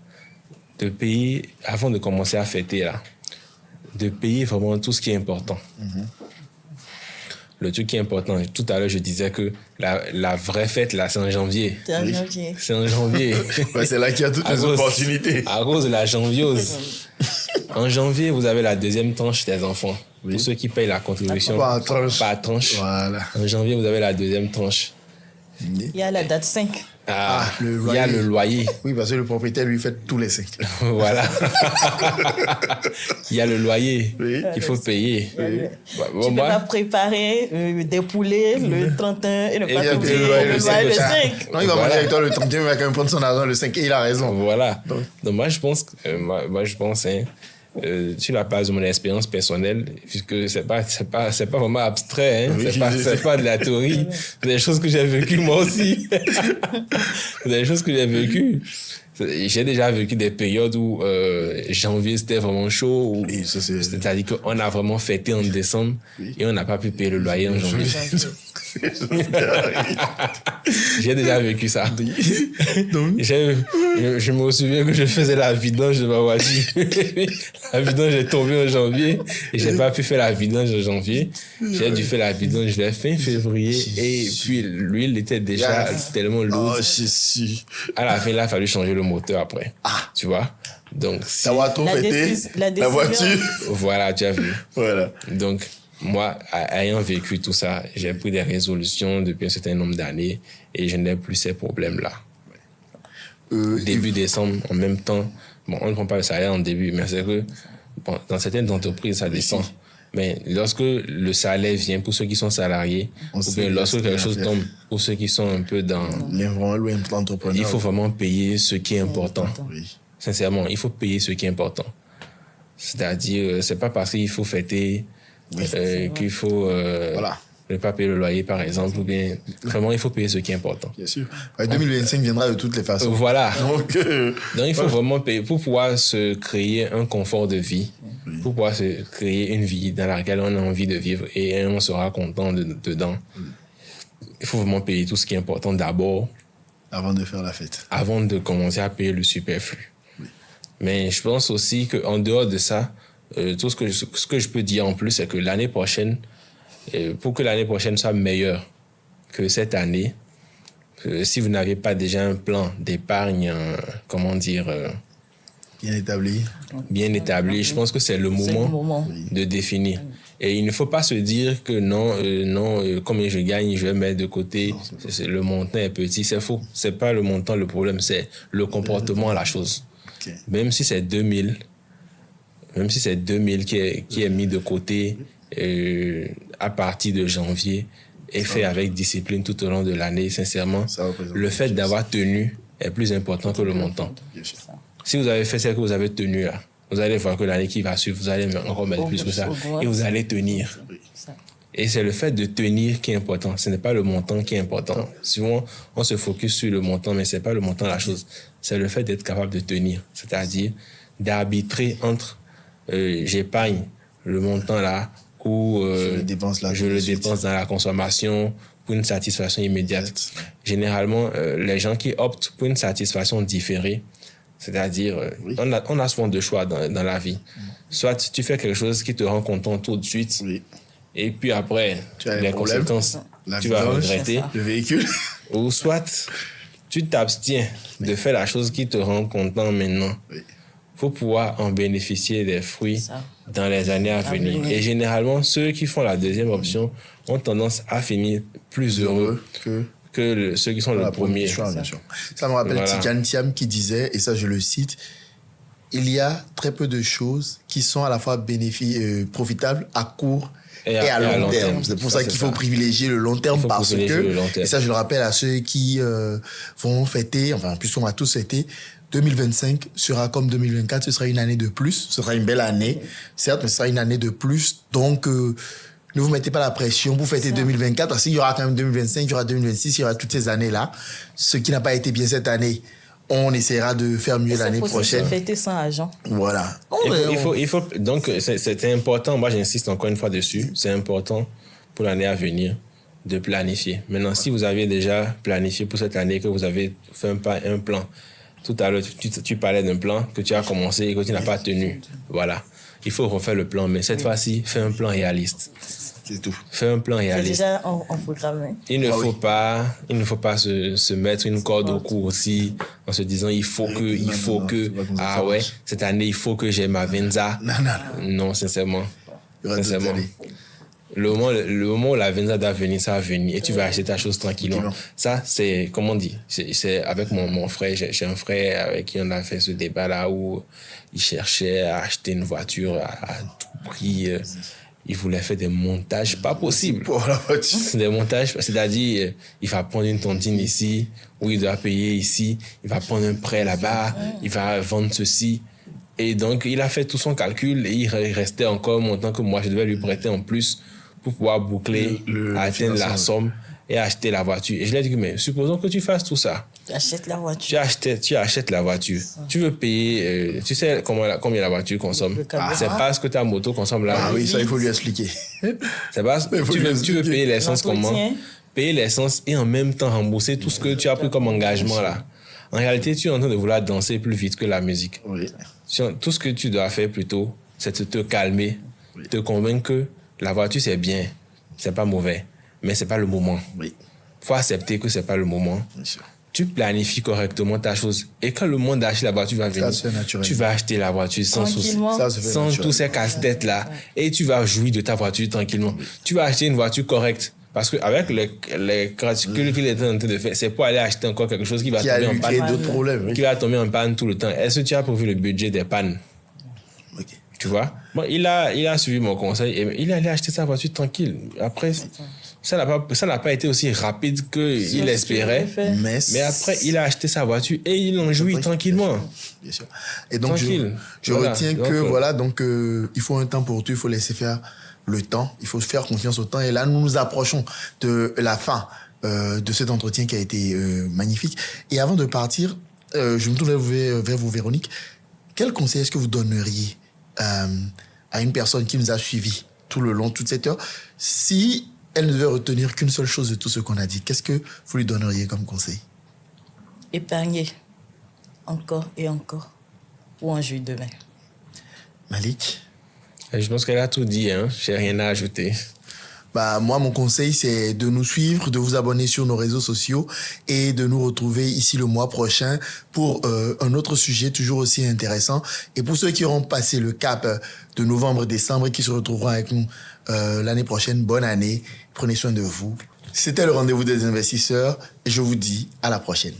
de payer, avant de commencer à fêter, là, de payer vraiment tout ce qui est important. Le truc qui est important, tout à l'heure, je disais que la vraie fête, là, c'est en janvier. C'est en janvier. C'est en janvier. C'est là qu'il y a toutes les opportunités. À cause de la janviose. En janvier, vous avez la deuxième tranche des enfants. pour ceux qui payent la contribution Par tranche. Voilà. En janvier, vous avez la deuxième tranche. Il y a la date 5. Il y a le loyer. Oui, parce que le propriétaire lui fait tous les 5. Voilà. Il y a le loyer qu'il faut payer. Tu peux pas préparer des poulets le 31 et ne pas t'oublier le loyer le 5. Non, il va manger avec toi le 31, il va quand même prendre son argent le 5 et il a raison. Voilà. Donc moi, je pense, sur la base de mon expérience personnelle, puisque c'est pas vraiment abstrait, hein, c'est pas de la théorie, c'est des choses que j'ai vécues moi aussi. C'est des choses que j'ai vécues. J'ai déjà vécu des périodes où janvier c'était vraiment chaud, c'est-à-dire qu'on a vraiment fêté en décembre et on n'a pas pu payer le loyer en janvier. J'ai déjà vécu ça. Je me souviens que je faisais la vidange de ma voiture. La vidange est tombée en janvier et j'ai pas pu faire la vidange en janvier. J'ai dû faire la vidange vers fin février et puis l'huile était déjà tellement lourde. À la fin, il a fallu changer le moteur après. Tu vois? Donc, ça va trop fêter la voiture. Voilà, tu as vu. Voilà. Donc, moi, ayant vécu tout ça, j'ai pris des résolutions depuis un certain nombre d'années et je n'ai plus ces problèmes-là. Début décembre, en même temps, bon, on ne prend pas le salaire en début, mais c'est que dans certaines entreprises, ça descend. Mais lorsque le salaire vient pour ceux qui sont salariés, ou bien lorsque quelque chose tombe pour ceux qui sont un peu dans l'entrepreneur, il faut vraiment payer ce qui est important. Sincèrement, il faut payer ce qui est important. C'est-à-dire, c'est pas parce qu'il faut fêter qu'il faut ne pas payer le loyer, par exemple, ou bien vraiment, il faut payer ce qui est important. Bien sûr. 2025 viendra de toutes les façons. Voilà. Donc il faut vraiment payer pour pouvoir se créer un confort de vie, pour pouvoir se créer une vie dans laquelle on a envie de vivre et on sera content dedans. Il faut vraiment payer tout ce qui est important d'abord. Avant de faire la fête. Avant de commencer à payer le superflu. Mais je pense aussi qu'en dehors de ça, tout ce que je peux dire en plus, c'est que l'année prochaine, pour que l'année prochaine soit meilleure que cette année, si vous n'avez pas déjà un plan d'épargne, bien établi, je pense que c'est le moment de définir. Et il ne faut pas se dire que non, combien je gagne, je vais mettre de côté, le montant est petit, c'est faux. C'est pas le montant le problème, c'est le comportement à la chose. Même si c'est 2000 qui est mis de côté à partir de janvier et fait avec discipline tout au long de l'année, sincèrement, le fait d'avoir tenu est plus important que le montant. Si vous avez fait ce que vous avez tenu là, vous allez voir que l'année qui va suivre, vous allez encore mettre plus que ça et vous allez tenir. Et c'est le fait de tenir qui est important. Ce n'est pas le montant qui est important. Souvent, on se focus sur le montant, mais ce n'est pas le montant la chose. C'est le fait d'être capable de tenir. C'est-à-dire d'arbitrer entre j'épargne le montant là ou je le dépense dans la consommation pour une satisfaction immédiate. Généralement, les gens qui optent pour une satisfaction différée, c'est-à-dire, on a souvent deux choix dans la vie. Soit tu fais quelque chose qui te rend content tout de suite, et puis après, les conséquences, tu vas regretter. Le véhicule. Ou soit, tu t'abstiens de faire la chose qui te rend content maintenant. Pour pouvoir en bénéficier des fruits dans les années à venir. Et généralement, ceux qui font la deuxième option ont tendance à finir plus heureux que ceux qui sont le premier. Ça me rappelle Tidiane Thiam qui disait, et ça je le cite, il y a très peu de choses qui sont à la fois profitables à court et à long terme. C'est pour ça qu'il faut privilégier le long terme parce que, et ça je le rappelle à ceux qui vont fêter, enfin puisqu'on va tous fêter, 2025 sera comme 2024, ce sera une année de plus, ce sera une belle année, certes, mais ce sera une année de plus, donc ne vous mettez pas la pression pour fêter 2024, parce qu'il y aura quand même 2025, il y aura 2026, il y aura toutes ces années-là. Ce qui n'a pas été bien cette année, on essaiera de faire mieux l'année prochaine. C'est fêter sans argent. Voilà. Il faut donc c'est important, moi j'insiste encore une fois dessus, c'est important pour l'année à venir de planifier. Maintenant, si vous avez déjà planifié pour cette année, que vous avez fait un plan, tout à l'heure, tu parlais d'un plan que tu as commencé et que tu n'as pas tenu. Voilà. Il faut refaire le plan, mais cette fois-ci, fais un plan réaliste. C'est tout. Fais un plan réaliste. C'est déjà en programme. Il ne faut pas se mettre une corde au cou aussi en se disant il faut que, cette année, il faut que j'ai ma Venza. Non, sincèrement. Il y aura d'autres années. Le moment où la vente va venir, ça va venir et tu vas acheter ta chose tranquillement. Ça, c'est, comment on dit, c'est avec mon frère, j'ai un frère avec qui on a fait ce débat-là où il cherchait à acheter une voiture à tout prix. Il voulait faire des montages pas possibles. Pour la voiture. Des montages, c'est-à-dire, il va prendre une tontine ici, où il doit payer ici, il va prendre un prêt là-bas, il va vendre ceci. Et donc, il a fait tout son calcul et il restait encore un montant que moi, je devais lui prêter en plus pour pouvoir boucler, atteindre la somme et acheter la voiture. Et je lui ai dit, mais supposons que tu fasses tout ça. Tu achètes la voiture. Tu achètes la voiture. Tu veux payer, tu sais combien la voiture consomme. C'est pas ce que ta moto consomme là. Ah oui, ça, il faut lui expliquer. C'est pas, tu veux payer l'essence comment? Payer l'essence et en même temps rembourser tout ce que tu as pris comme engagement là. En réalité, tu es en train de vouloir danser plus vite que la musique. Oui. Tout ce que tu dois faire plutôt, c'est de te calmer, te convaincre que la voiture c'est bien, c'est pas mauvais, mais c'est pas le moment. Oui. Faut accepter que c'est pas le moment. Bien sûr. Tu planifies correctement ta chose et quand le moment d'acheter la voiture va venir, tu vas acheter la voiture sans souci, sans tous ces casse-têtes là et tu vas jouir de ta voiture tranquillement. Tu vas acheter une voiture correcte. Parce qu'avec les calculs qu'il est en train de faire, c'est pour aller acheter encore quelque chose qui va tomber en panne. D'autres problèmes. Qui va tomber en panne tout le temps. Est-ce que tu as prévu le budget des pannes? Okay. Tu vois? Bon, il a suivi mon conseil et il est allé acheter sa voiture tranquille. Après, ça n'a pas été aussi rapide qu'il espérait. Mais après, il a acheté sa voiture et il en jouit tranquillement. Bien sûr. Et donc, je retiens que il faut un temps pour tout, il faut laisser faire le temps, il faut faire confiance au temps. Et là, nous nous approchons de la fin de cet entretien qui a été magnifique. Et avant de partir, je me tourne vers vous, Véronique. Quel conseil est-ce que vous donneriez à une personne qui nous a suivis tout le long, toute cette heure, si elle ne devait retenir qu'une seule chose de tout ce qu'on a dit? Qu'est-ce que vous lui donneriez comme conseil? Épargner encore et encore pour en jouir demain. Malik? Je pense qu'elle a tout dit, hein. J'ai rien à ajouter. Moi, mon conseil, c'est de nous suivre, de vous abonner sur nos réseaux sociaux et de nous retrouver ici le mois prochain pour un autre sujet toujours aussi intéressant. Et pour ceux qui auront passé le cap de novembre-décembre et qui se retrouveront avec nous l'année prochaine, bonne année. Prenez soin de vous. C'était le rendez-vous des investisseurs et je vous dis à la prochaine.